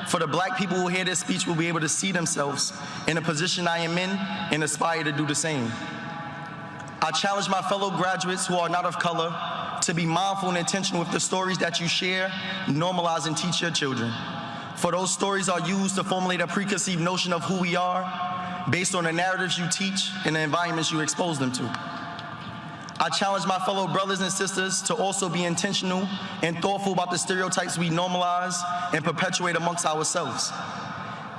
for the Black people who hear this speech will be able to see themselves in the position I am in and aspire to do the same. I challenge my fellow graduates who are not of color to be mindful and intentional with the stories that you share, normalize, and teach your children. For those stories are used to formulate a preconceived notion of who we are based on the narratives you teach and the environments you expose them to. I challenge my fellow brothers and sisters to also be intentional and thoughtful about the stereotypes we normalize and perpetuate amongst ourselves.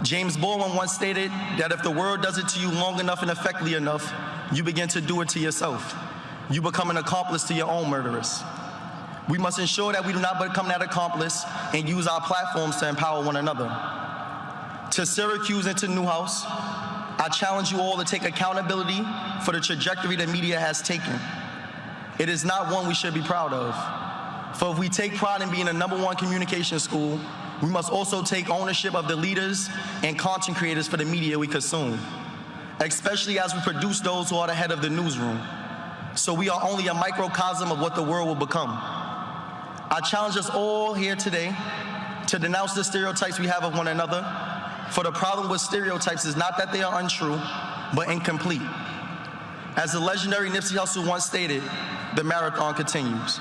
James Baldwin once stated that if the world does it to you long enough and effectively enough, you begin to do it to yourself. You become an accomplice to your own murderers. We must ensure that we do not become that accomplice and use our platforms to empower one another. To Syracuse and to Newhouse, I challenge you all to take accountability for the trajectory the media has taken. It is not one we should be proud of. For if we take pride in being the #1 communication school, we must also take ownership of the leaders and content creators for the media we consume, especially as we produce those who are the head of the newsroom. So we are only a microcosm of what the world will become. I challenge us all here today to denounce the stereotypes we have of one another, for the problem with stereotypes is not that they are untrue, but incomplete. As the legendary Nipsey Hussle once stated, the marathon continues.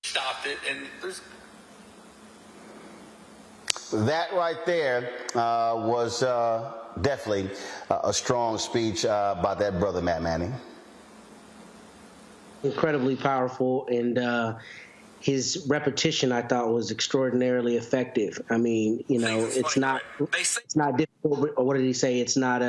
Stopped it, and there's... That right there was definitely a strong speech by that brother, Matt Manning. Incredibly powerful, and his repetition, I thought, was extraordinarily effective. I mean, you know, it's not difficult, or what did he say? It's not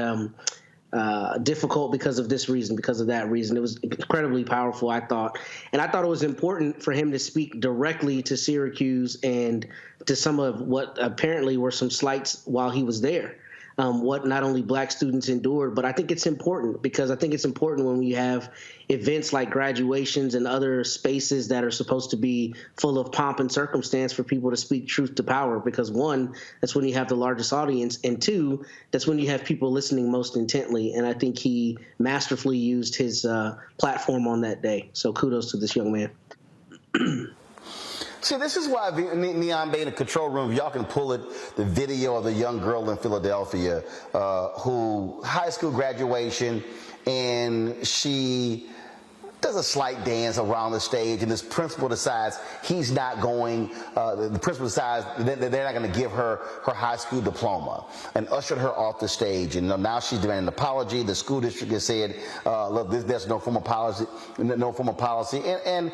difficult because of this reason, because of that reason. It was incredibly powerful, I thought. And I thought it was important for him to speak directly to Syracuse and to some of what apparently were some slights while he was there. What not only Black students endured, but I think it's important because I think it's important when we have events like graduations and other spaces that are supposed to be full of pomp and circumstance for people to speak truth to power, because one, that's when you have the largest audience, and two, that's when you have people listening most intently. And I think he masterfully used his platform on that day. So kudos to this young man. See, this is why Neon Bay in the control room, y'all can pull it, the video of the young girl in Philadelphia who high school graduation, and she does a slight dance around the stage, and this principal decides he's not going, the principal decides that they're not going to give her her high school diploma and ushered her off the stage. And now she's demanding an apology. The school district has said, look, there's no formal policy, and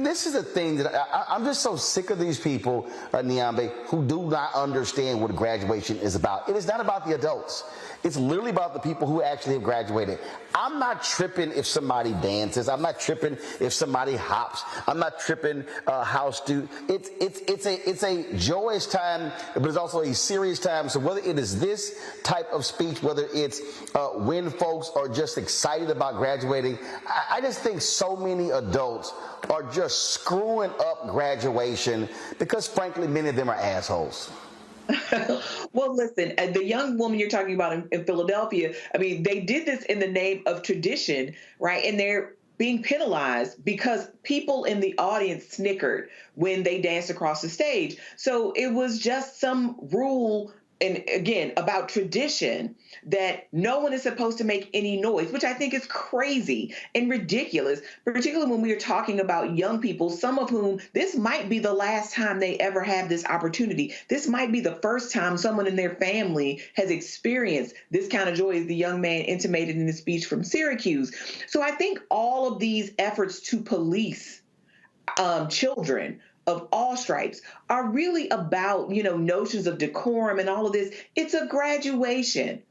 this is a thing that I'm just so sick of these people, Niambe, who do not understand what graduation is about. It is not about the adults. It's literally about the people who actually have graduated. I'm not tripping if somebody dances. I'm not tripping if somebody hops. I'm not tripping how it's a joyous time, but it's also a serious time. So whether it is this type of speech, whether it's when folks are just excited about graduating, I just think so many adults are just screwing up graduation because, frankly, many of them are assholes. Well, listen, the young woman you're talking about in Philadelphia, I mean, they did this in the name of tradition, right? And they're being penalized because people in the audience snickered when they danced across the stage. So it was just some rule, and again, about tradition, that no one is supposed to make any noise, which I think is crazy and ridiculous, particularly when we are talking about young people, some of whom this might be the last time they ever have this opportunity. This might be the first time someone in their family has experienced this kind of joy, as the young man intimated in his speech from Syracuse. So I think all of these efforts to police children of all stripes are really about, notions of decorum and all of this. It's a graduation.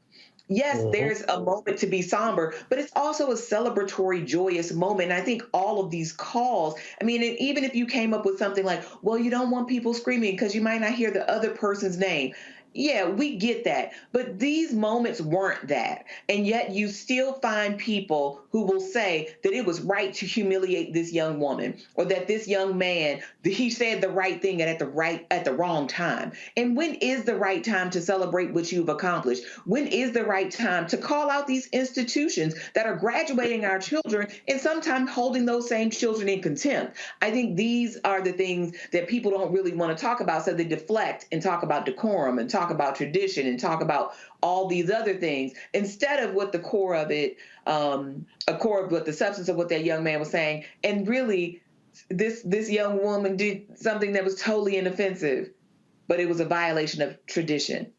Yes, there's a moment to be somber, but it's also a celebratory, joyous moment. And I think all of these calls, I mean, and even if you came up with something like, well, you don't want people screaming because you might not hear the other person's name. Yeah, we get that. But these moments weren't that. And yet you still find people who will say that it was right to humiliate this young woman, or that this young man, he said the right thing at the wrong time. And when is the right time to celebrate what you've accomplished? When is the right time to call out these institutions that are graduating our children and sometimes holding those same children in contempt? I think these are the things that people don't really want to talk about, so they deflect and talk about decorum and talk about tradition and talk about all these other things instead of what the core of it, what the substance of what that young man was saying. And really, this young woman did something that was totally inoffensive, but it was a violation of tradition.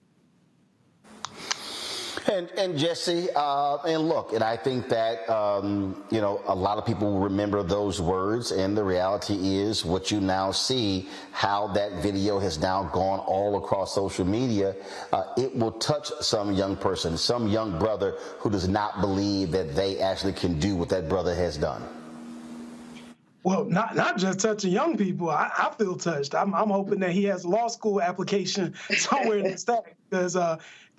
And Jesse, and look, and I think that, a lot of people will remember those words, and the reality is what you now see, how that video has now gone all across social media. It will touch some young person, some young brother who does not believe that they actually can do what that brother has done. Well, not just touching young people. I feel touched. I'm hoping that he has a law school application somewhere in the stack, because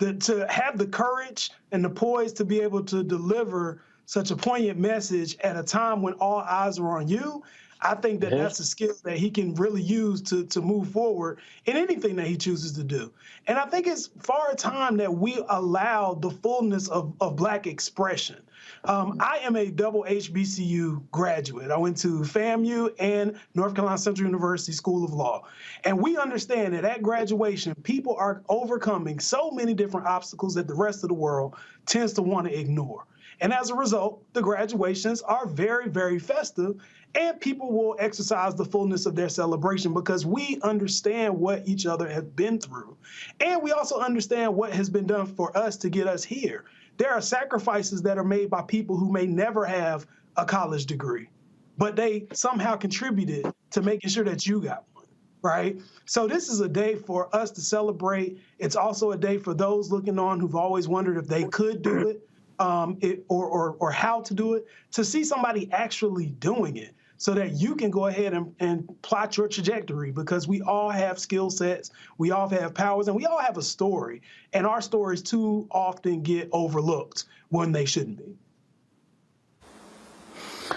to have the courage and the poise to be able to deliver such a poignant message at a time when all eyes are on you, I think that that's a skill that he can really use to move forward in anything that he chooses to do. And I think it's far time that we allow the fullness of Black expression. I am a double HBCU graduate. I went to FAMU and North Carolina Central University School of Law. And we understand that at graduation, people are overcoming so many different obstacles that the rest of the world tends to want to ignore. And as a result, the graduations are very, very festive, and people will exercise the fullness of their celebration because we understand what each other has been through. And we also understand what has been done for us to get us here. There are sacrifices that are made by people who may never have a college degree, but they somehow contributed to making sure that you got one, right? So this is a day for us to celebrate. It's also a day for those looking on who've always wondered if they could do it, or how to do it, to see somebody actually doing it so that you can go ahead and plot your trajectory, because we all have skill sets, we all have powers, and we all have a story. And our stories too often get overlooked when they shouldn't be.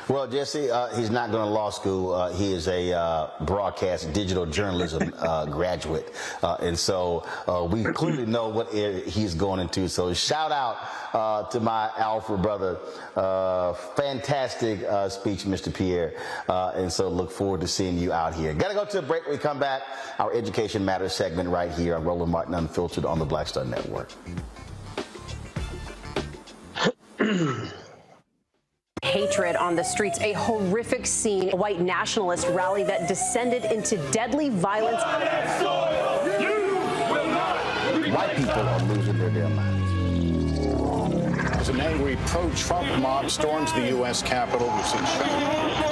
Well, Jesse, he's not going to law school. He is a broadcast digital journalism graduate. And so we clearly know what area he's going into. So shout out to my alpha brother. Fantastic speech, Mr. Pierre. And so look forward to seeing you out here. Got to go to a break. When we come back, our Education Matters segment right here on Roland Martin Unfiltered on the Black Star Network. Hatred on the streets, a horrific scene, a white nationalist rally that descended into deadly violence. White people are losing their damn minds. As an angry pro-Trump mob storms the U.S. Capitol,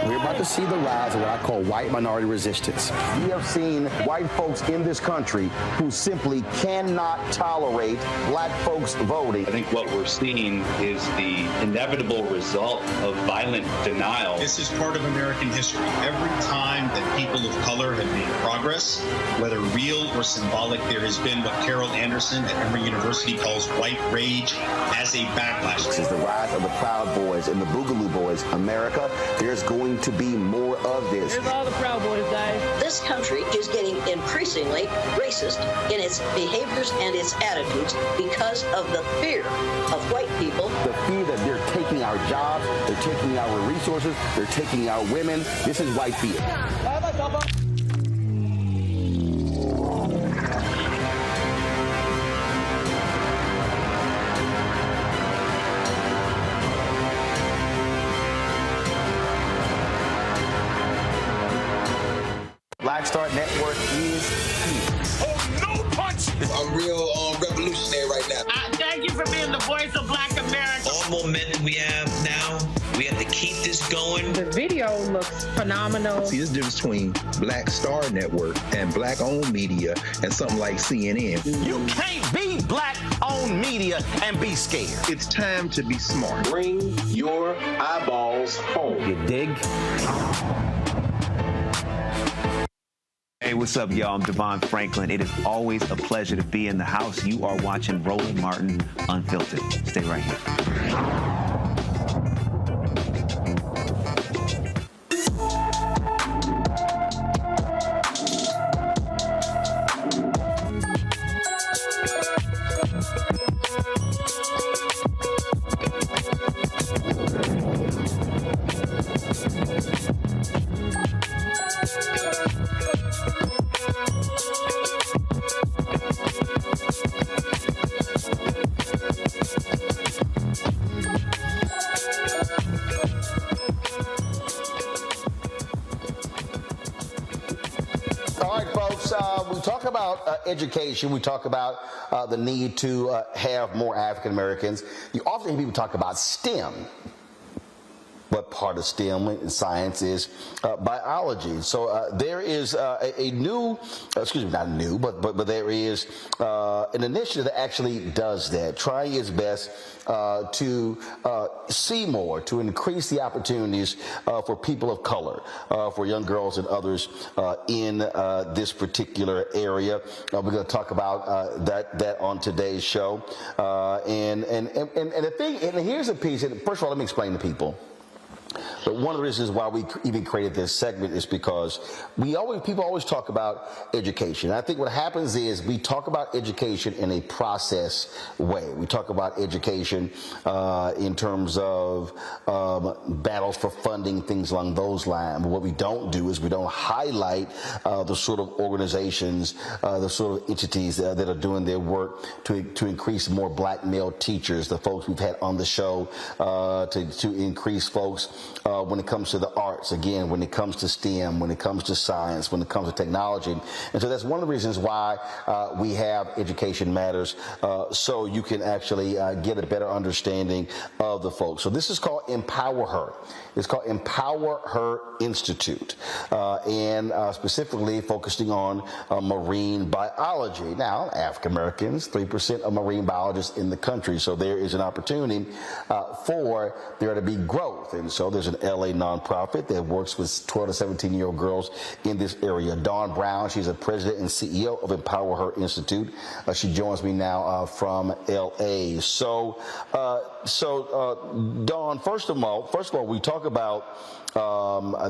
we're about to see the rise of what I call white minority resistance. We have seen white folks in this country who simply cannot tolerate Black folks voting. I think what we're seeing is the inevitable result of violent denial. This is part of American history. Every time that people of color have made progress, whether real or symbolic, there has been what Carol Anderson at Emory University calls white rage as a backlash. This is the rise of the Proud Boys and the Boogaloo Boys. America, there's going to be more of this. Here's all the Proud Boys, guys. This country is getting increasingly racist in its behaviors and its attitudes because of the fear of white people. The fear that they're taking our jobs, they're taking our resources, they're taking our women. This is white fear. Black Star Network is here. Oh, no punch! I'm real revolutionary right now. Thank you for being the voice of Black America. All momentum we have now, we have to keep this going. The video looks phenomenal. See, there's a difference between Black Star Network and Black-owned media and something like CNN. You can't be Black-owned media and be scared. It's time to be smart. Bring your eyeballs home. You dig? Hey, what's up, y'all? I'm Devon Franklin. It is always a pleasure to be in the house. You are watching Roland Martin Unfiltered. Stay right here. Education, we talk about the need to have more African Americans. You often hear people talk about STEM. What part of STEM in science is biology. So there is a new, not new, but there is an initiative that actually does that, trying its best to see more, to increase the opportunities for people of color, for young girls and others in this particular area. We're going to talk about that on today's show. And the thing, and here's a piece, and first of all, let me explain to people. But one of the reasons why we even created this segment is because people always talk about education. And I think what happens is we talk about education in a process way. We talk about education in terms of battles for funding, things along those lines. But what we don't do is we don't highlight the sort of organizations, the sort of entities that are doing their work to increase more black male teachers, the folks we've had on the show to increase folks when it comes to the arts, again, when it comes to STEM, when it comes to science, when it comes to technology. And so that's one of the reasons why we have Education Matters, so you can actually get a better understanding of the folks. So this is called EmpowHER. It's called EmpowHER Institute, and specifically focusing on marine biology. Now, African Americans, 3% of marine biologists in the country, so there is an opportunity for there to be growth. And so there's an LA nonprofit that works with 12 to 17-year-old girls in this area. Dawn Brown, she's a president and CEO of EmpowHER Institute. She joins me now from LA. So Dawn, first of all, we talk about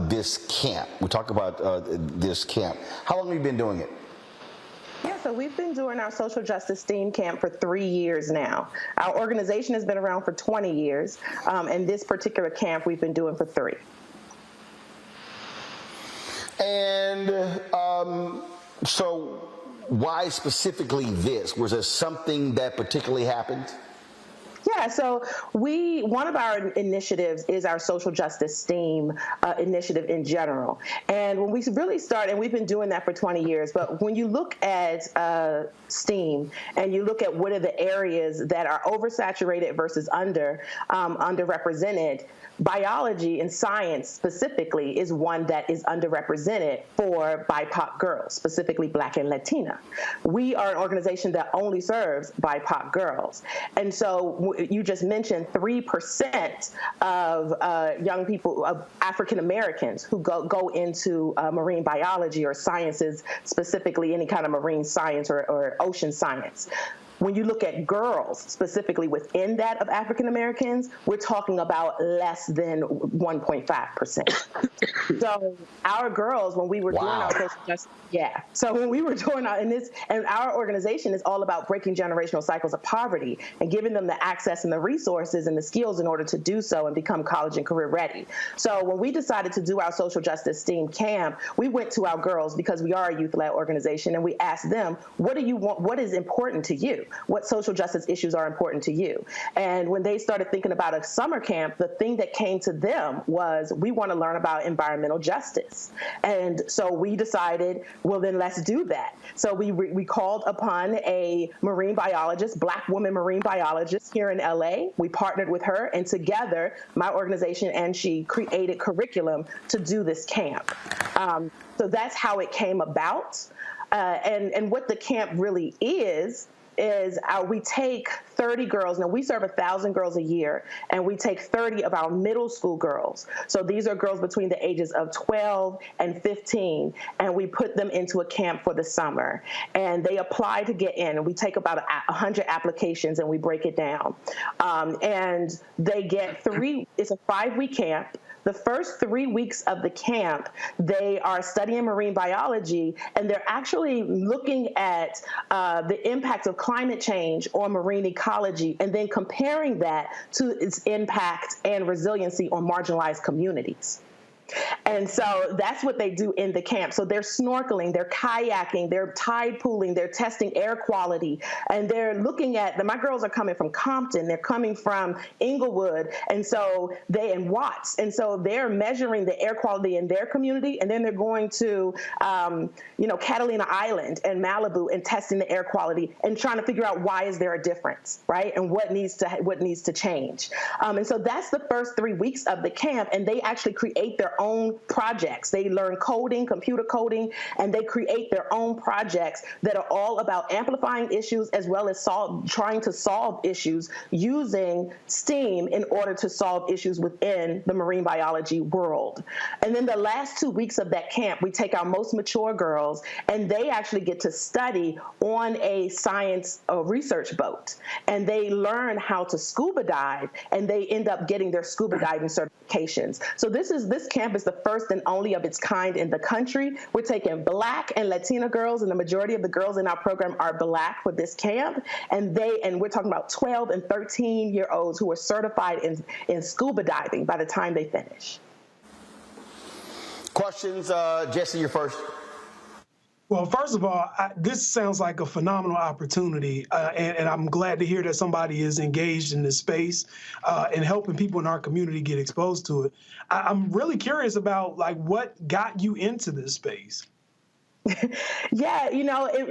this camp. We talk about this camp. How long have you been doing it? Yeah, so we've been doing our social justice STEAM camp for 3 years now. Our organization has been around for 20 years, and this particular camp we've been doing for 3. And so why specifically this? Was there something that particularly happened? Yeah, so one of our initiatives is our social justice STEAM initiative in general. And when we really started, and we've been doing that for 20 years, but when you look at STEAM and you look at what are the areas that are oversaturated versus underrepresented, biology and science specifically is one that is underrepresented for BIPOC girls, specifically Black and Latina. We are an organization that only serves BIPOC girls. And so you just mentioned 3% of young people, of African Americans who go into marine biology or sciences, specifically any kind of marine science or ocean science. When you look at girls, specifically within that of African Americans, we're talking about less than 1.5%. So our girls, when we were doing our social justice, so when we were doing and our organization is all about breaking generational cycles of poverty and giving them the access and the resources and the skills in order to do so and become college and career ready. So when we decided to do our social justice STEAM camp, we went to our girls because we are a youth-led organization, and we asked them, what do you want? What is important to you? What social justice issues are important to you? And when they started thinking about a summer camp, the thing that came to them was, we want to learn about environmental justice. And so we decided, well, then let's do that. So we called upon a marine biologist, Black woman marine biologist here in LA. We partnered with her, and together, my organization and she created curriculum to do this camp. So that's how it came about. And what the camp really is is we take 30 girls. Now, we serve 1,000 girls a year, and we take 30 of our middle school girls. So these are girls between the ages of 12 and 15, and we put them into a camp for the summer. And they apply to get in, and we take about 100 applications, and we break it down. And they get it's a 5-week camp. The first 3 weeks of the camp, they are studying marine biology, and they're actually looking at the impact of climate change on marine ecology, and then comparing that to its impact and resiliency on marginalized communities. And so that's what they do in the camp. So they're snorkeling, they're kayaking, they're tide pooling, they're testing air quality, and they're looking at, my girls are coming from Compton, they're coming from Inglewood, and so and Watts, and so they're measuring the air quality in their community, and then they're going to, Catalina Island and Malibu and testing the air quality and trying to figure out why is there a difference, right? And what needs to change. And so that's the first 3 weeks of the camp, and they actually create their own projects. They learn coding, computer coding, and they create their own projects that are all about amplifying issues as well as trying to solve issues using STEAM in order to solve issues within the marine biology world. And then the last 2 weeks of that camp, we take our most mature girls, and they actually get to study on a science research boat. And they learn how to scuba dive, and they end up getting their scuba diving certifications. So this camp is the first and only of its kind in the country. We're taking Black and Latina girls, and the majority of the girls in our program are Black for this camp. And we're talking about 12 and 13-year-olds who are certified in scuba diving by the time they finish. Questions? Jesse, you're first. Well, first of all, this sounds like a phenomenal opportunity, and I'm glad to hear that somebody is engaged in this space and helping people in our community get exposed to it. I'm really curious about what got you into this space. Yeah,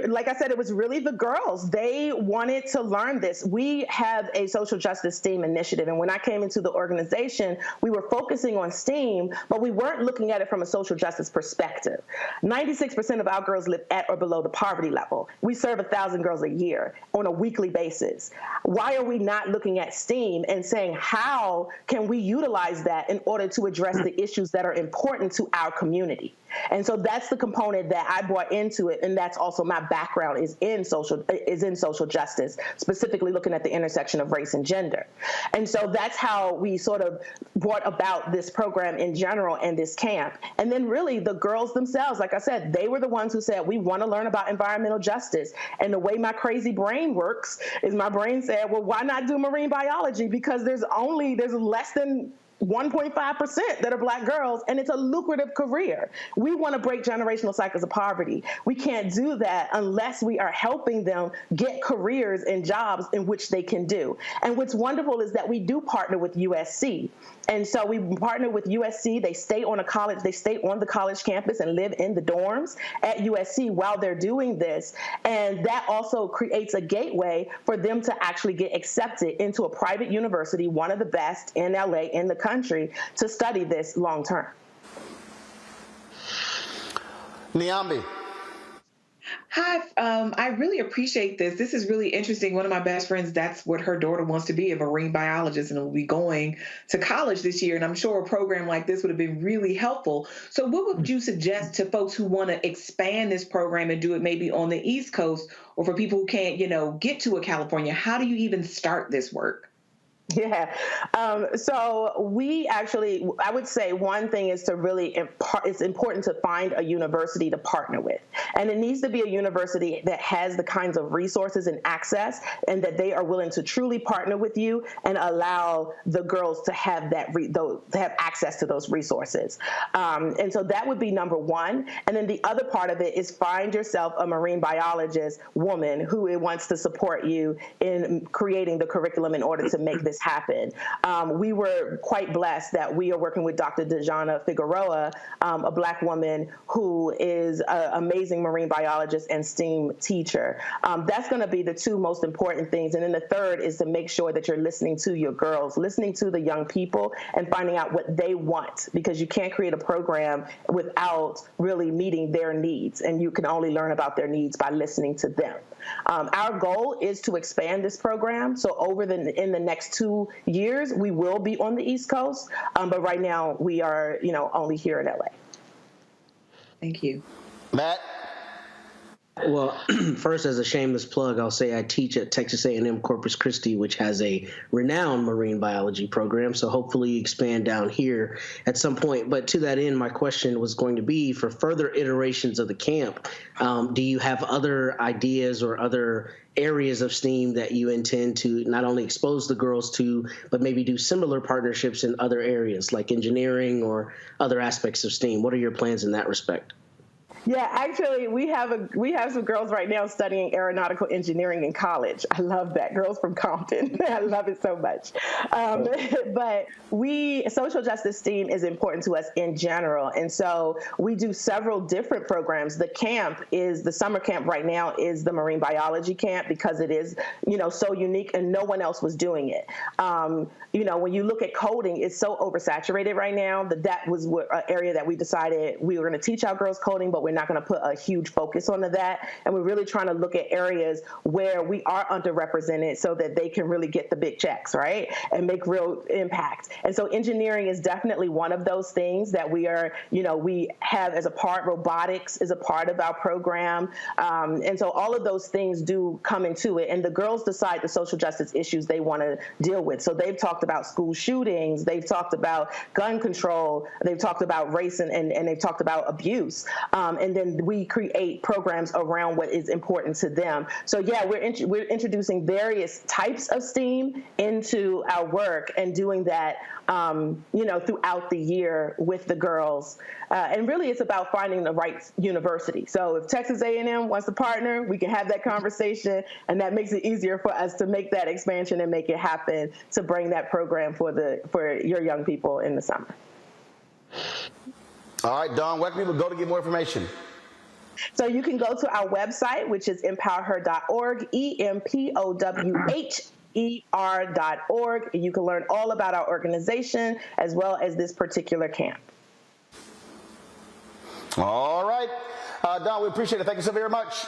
like I said, it was really the girls. They wanted to learn this. We have a social justice STEAM initiative, and when I came into the organization, we were focusing on STEAM, but we weren't looking at it from a social justice perspective. 96% of our girls live at or below the poverty level. We serve 1,000 girls a year on a weekly basis. Why are we not looking at STEAM and saying, how can we utilize that in order to address the issues that are important to our community? And so that's the component that I brought into it, and that's also my background is in social justice, specifically looking at the intersection of race and gender. And so that's how we sort of brought about this program in general and this camp. And then really the girls themselves, like I said, they were the ones who said, we want to learn about environmental justice. And the way my crazy brain works is my brain said, well, why not do marine biology? Because there's less than 1.5% that are Black girls, and it's a lucrative career. We want to break generational cycles of poverty. We can't do that unless we are helping them get careers and jobs in which they can do. And what's wonderful is that we do partner with USC. And so we partner with USC. They stay on the college campus and live in the dorms at USC while they're doing this. And that also creates a gateway for them to actually get accepted into a private university, one of the best in LA, in the country, to study this long term. Niambi. Hi, I really appreciate this. This is really interesting. One of my best friends, that's what her daughter wants to be, a marine biologist, and will be going to college this year. And I'm sure a program like this would have been really helpful. So what would you suggest to folks who want to expand this program and do it maybe on the East Coast, or for people who can't, get to a California? How do you even start this work? Yeah. So we actually, I would say one thing is to really, it's important to find a university to partner with. And it needs to be a university that has the kinds of resources and access, and that they are willing to truly partner with you and allow the girls to have to have access to those resources. And so that would be number one. And then the other part of it is find yourself a marine biologist woman who wants to support you in creating the curriculum in order to make this happen. We were quite blessed that we are working with Dr. Dejana Figueroa, a Black woman who is an amazing marine biologist and STEAM teacher. That's going to be the two most important things. And then the third is to make sure that you're listening to your girls, listening to the young people, and finding out what they want, because you can't create a program without really meeting their needs. And you can only learn about their needs by listening to them. Our goal is to expand this program. So in the next 2 years, we will be on the East Coast. But right now we are, only here in LA. Thank you. Matt? Well, first, as a shameless plug, I'll say I teach at Texas A&M Corpus Christi, which has a renowned marine biology program. So hopefully expand down here at some point. But to that end, my question was going to be, for further iterations of the camp, do you have other ideas or other areas of STEAM that you intend to not only expose the girls to, but maybe do similar partnerships in other areas like engineering or other aspects of STEAM? What are your plans in that respect? Yeah, actually, we have some girls right now studying aeronautical engineering in college. I love that. Girls from Compton. I love it so much. But social justice STEAM is important to us in general. And so we do several different programs. The summer camp right now is the marine biology camp because it is, so unique and no one else was doing it. When you look at coding, it's so oversaturated right now that was an area that we decided we were going to teach our girls coding, but we're not going to put a huge focus onto that. And we're really trying to look at areas where we are underrepresented so that they can really get the big checks, right? And make real impact. And so engineering is definitely one of those things that we are, we have as a part. Robotics is a part of our program. And so all of those things do come into it. And the girls decide the social justice issues they want to deal with. So they've talked about school shootings. They've talked about gun control. They've talked about race and they've talked about abuse. And then we create programs around what is important to them. So yeah, we're introducing various types of STEAM into our work and doing that, throughout the year with the girls. And really it's about finding the right university. So if Texas A&M wants to partner, we can have that conversation, and that makes it easier for us to make that expansion and make it happen to bring that program for your young people in the summer. All right, Dawn, where can people go to get more information? So you can go to our website, which is empowher.org, EmpowHER.org. And you can learn all about our organization as well as this particular camp. All right. Dawn, we appreciate it. Thank you so very much.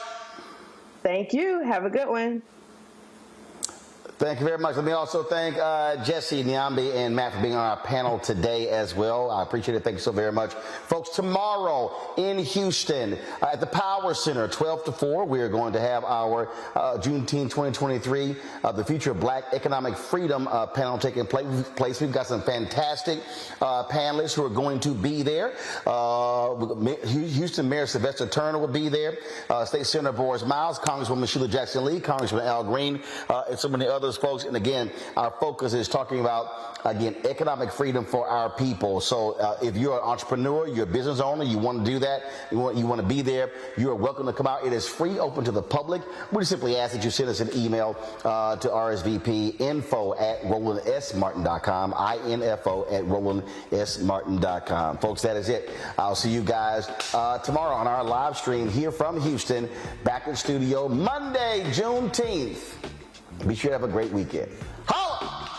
Thank you. Have a good one. Thank you very much. Let me also thank Jesse, Nyambi, and Matt for being on our panel today as well. I appreciate it. Thank you so very much. Folks, tomorrow in Houston at the Power Center, 12 to 4, we are going to have our Juneteenth 2023, the Future of Black Economic Freedom panel taking place. We've got some fantastic panelists who are going to be there. Houston Mayor Sylvester Turner will be there. State Senator Boris Miles, Congresswoman Sheila Jackson-Lee, Congressman Al Green, and so many others folks. And again, our focus is talking about, economic freedom for our people. So if you're an entrepreneur, you're a business owner, you want to do that, you want to be there, you are welcome to come out. It is free, open to the public. We just simply ask that you send us an email to RSVP info@RolandSMartin.com, info@RolandSMartin.com. Folks, that is it. I'll see you guys tomorrow on our live stream here from Houston, back in studio Monday, Juneteenth. Be sure to have a great weekend. Holla!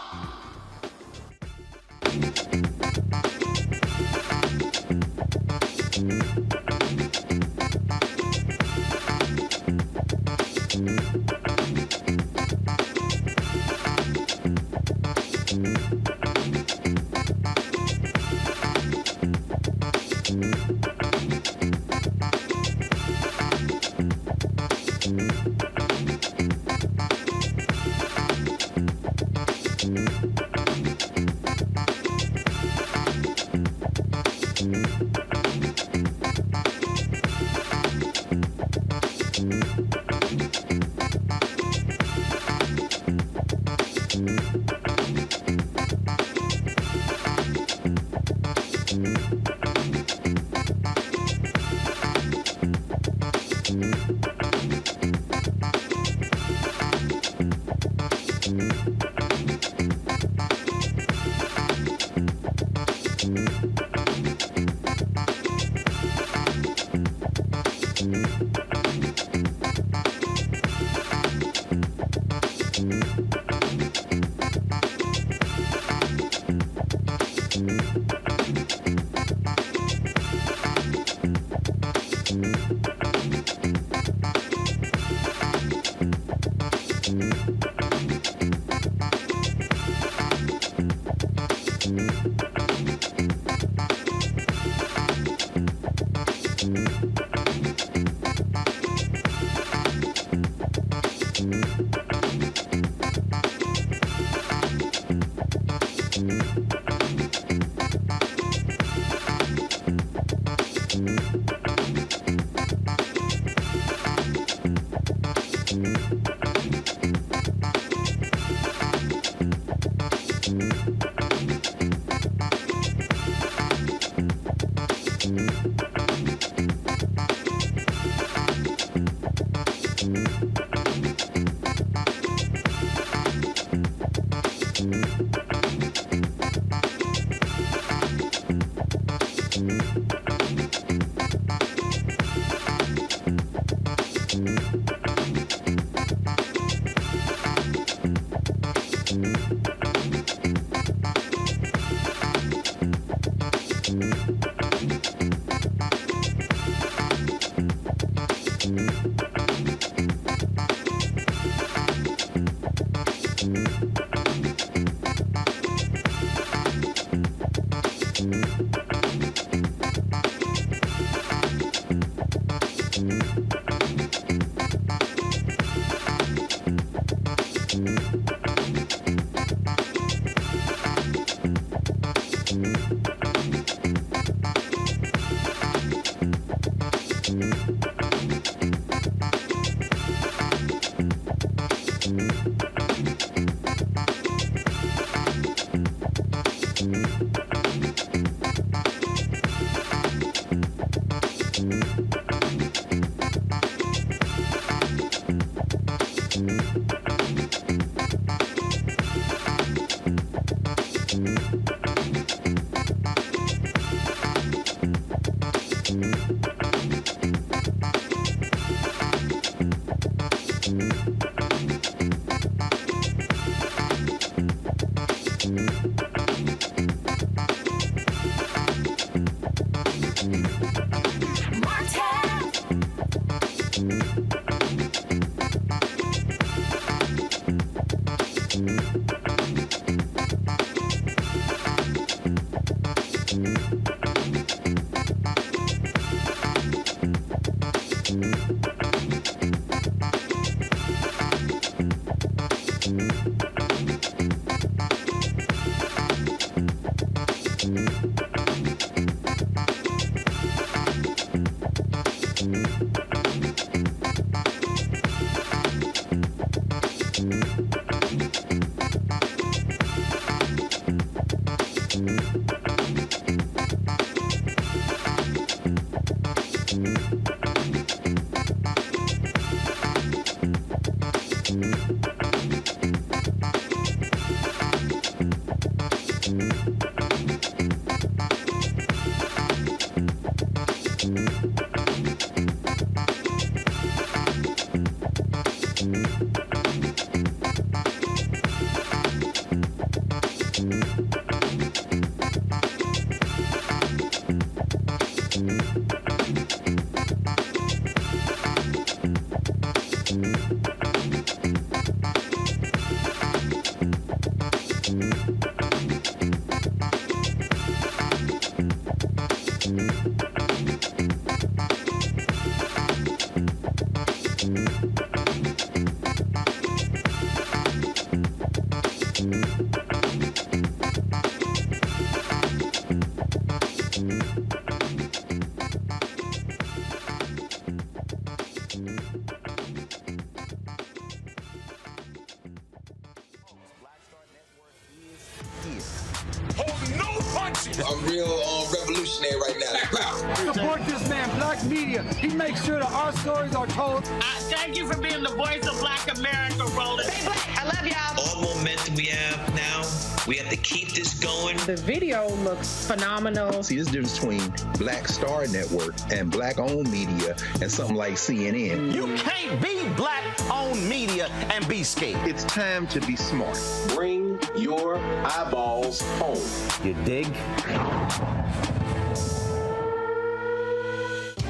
I'm real revolutionary right now. Support this man, Black Media. He makes sure that our stories are told. Thank you for being the voice of Black America, Roland. Stay black. I love y'all. All momentum we have now, we have to keep this going. The video looks phenomenal. See, this difference between Black Star Network and Black-owned media and something like CNN. You can't be Black-owned media and be scared. It's time to be smart. Bring your eyeballs home. You dig?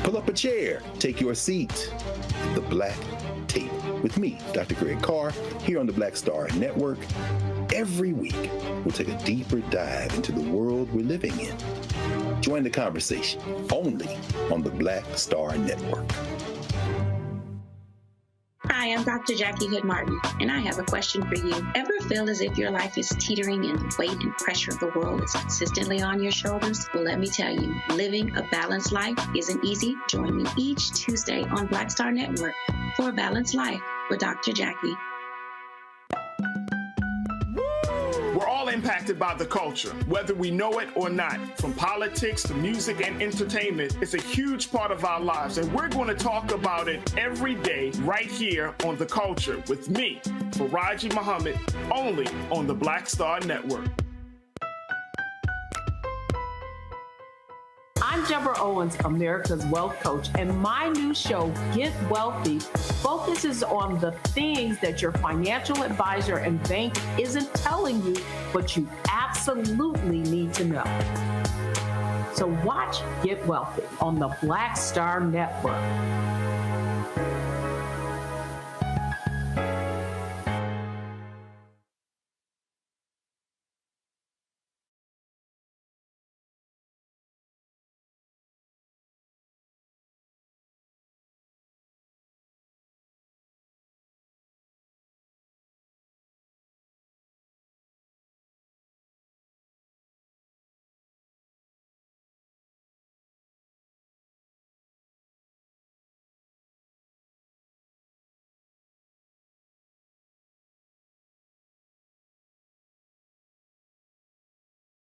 Pull up a chair. Take your seat. The Black Table. with me, Dr. Greg Carr, here on the Black Star Network. Every week, we'll take a deeper dive into the world we're living in. Join the conversation only on the Black Star Network. Hi, I'm Dr. Jackie Hood Martin, and I have a question for you. Ever feel as if your life is teetering and the weight and pressure of the world is consistently on your shoulders? Well, let me tell you, living a balanced life isn't easy. Join me each Tuesday on Black Star Network for A Balanced Life with Dr. Jackie. We're all impacted by the culture, whether we know it or not. From politics to music and entertainment, it's a huge part of our lives, and we're going to talk about it every day right here on The Culture with me, Faraji Muhammad, only on the Black Star Network. I'm Deborah Owens, America's Wealth Coach, and my new show, Get Wealthy, focuses on the things that your financial advisor and bank isn't telling you, but you absolutely need to know. So watch Get Wealthy on the Black Star Network.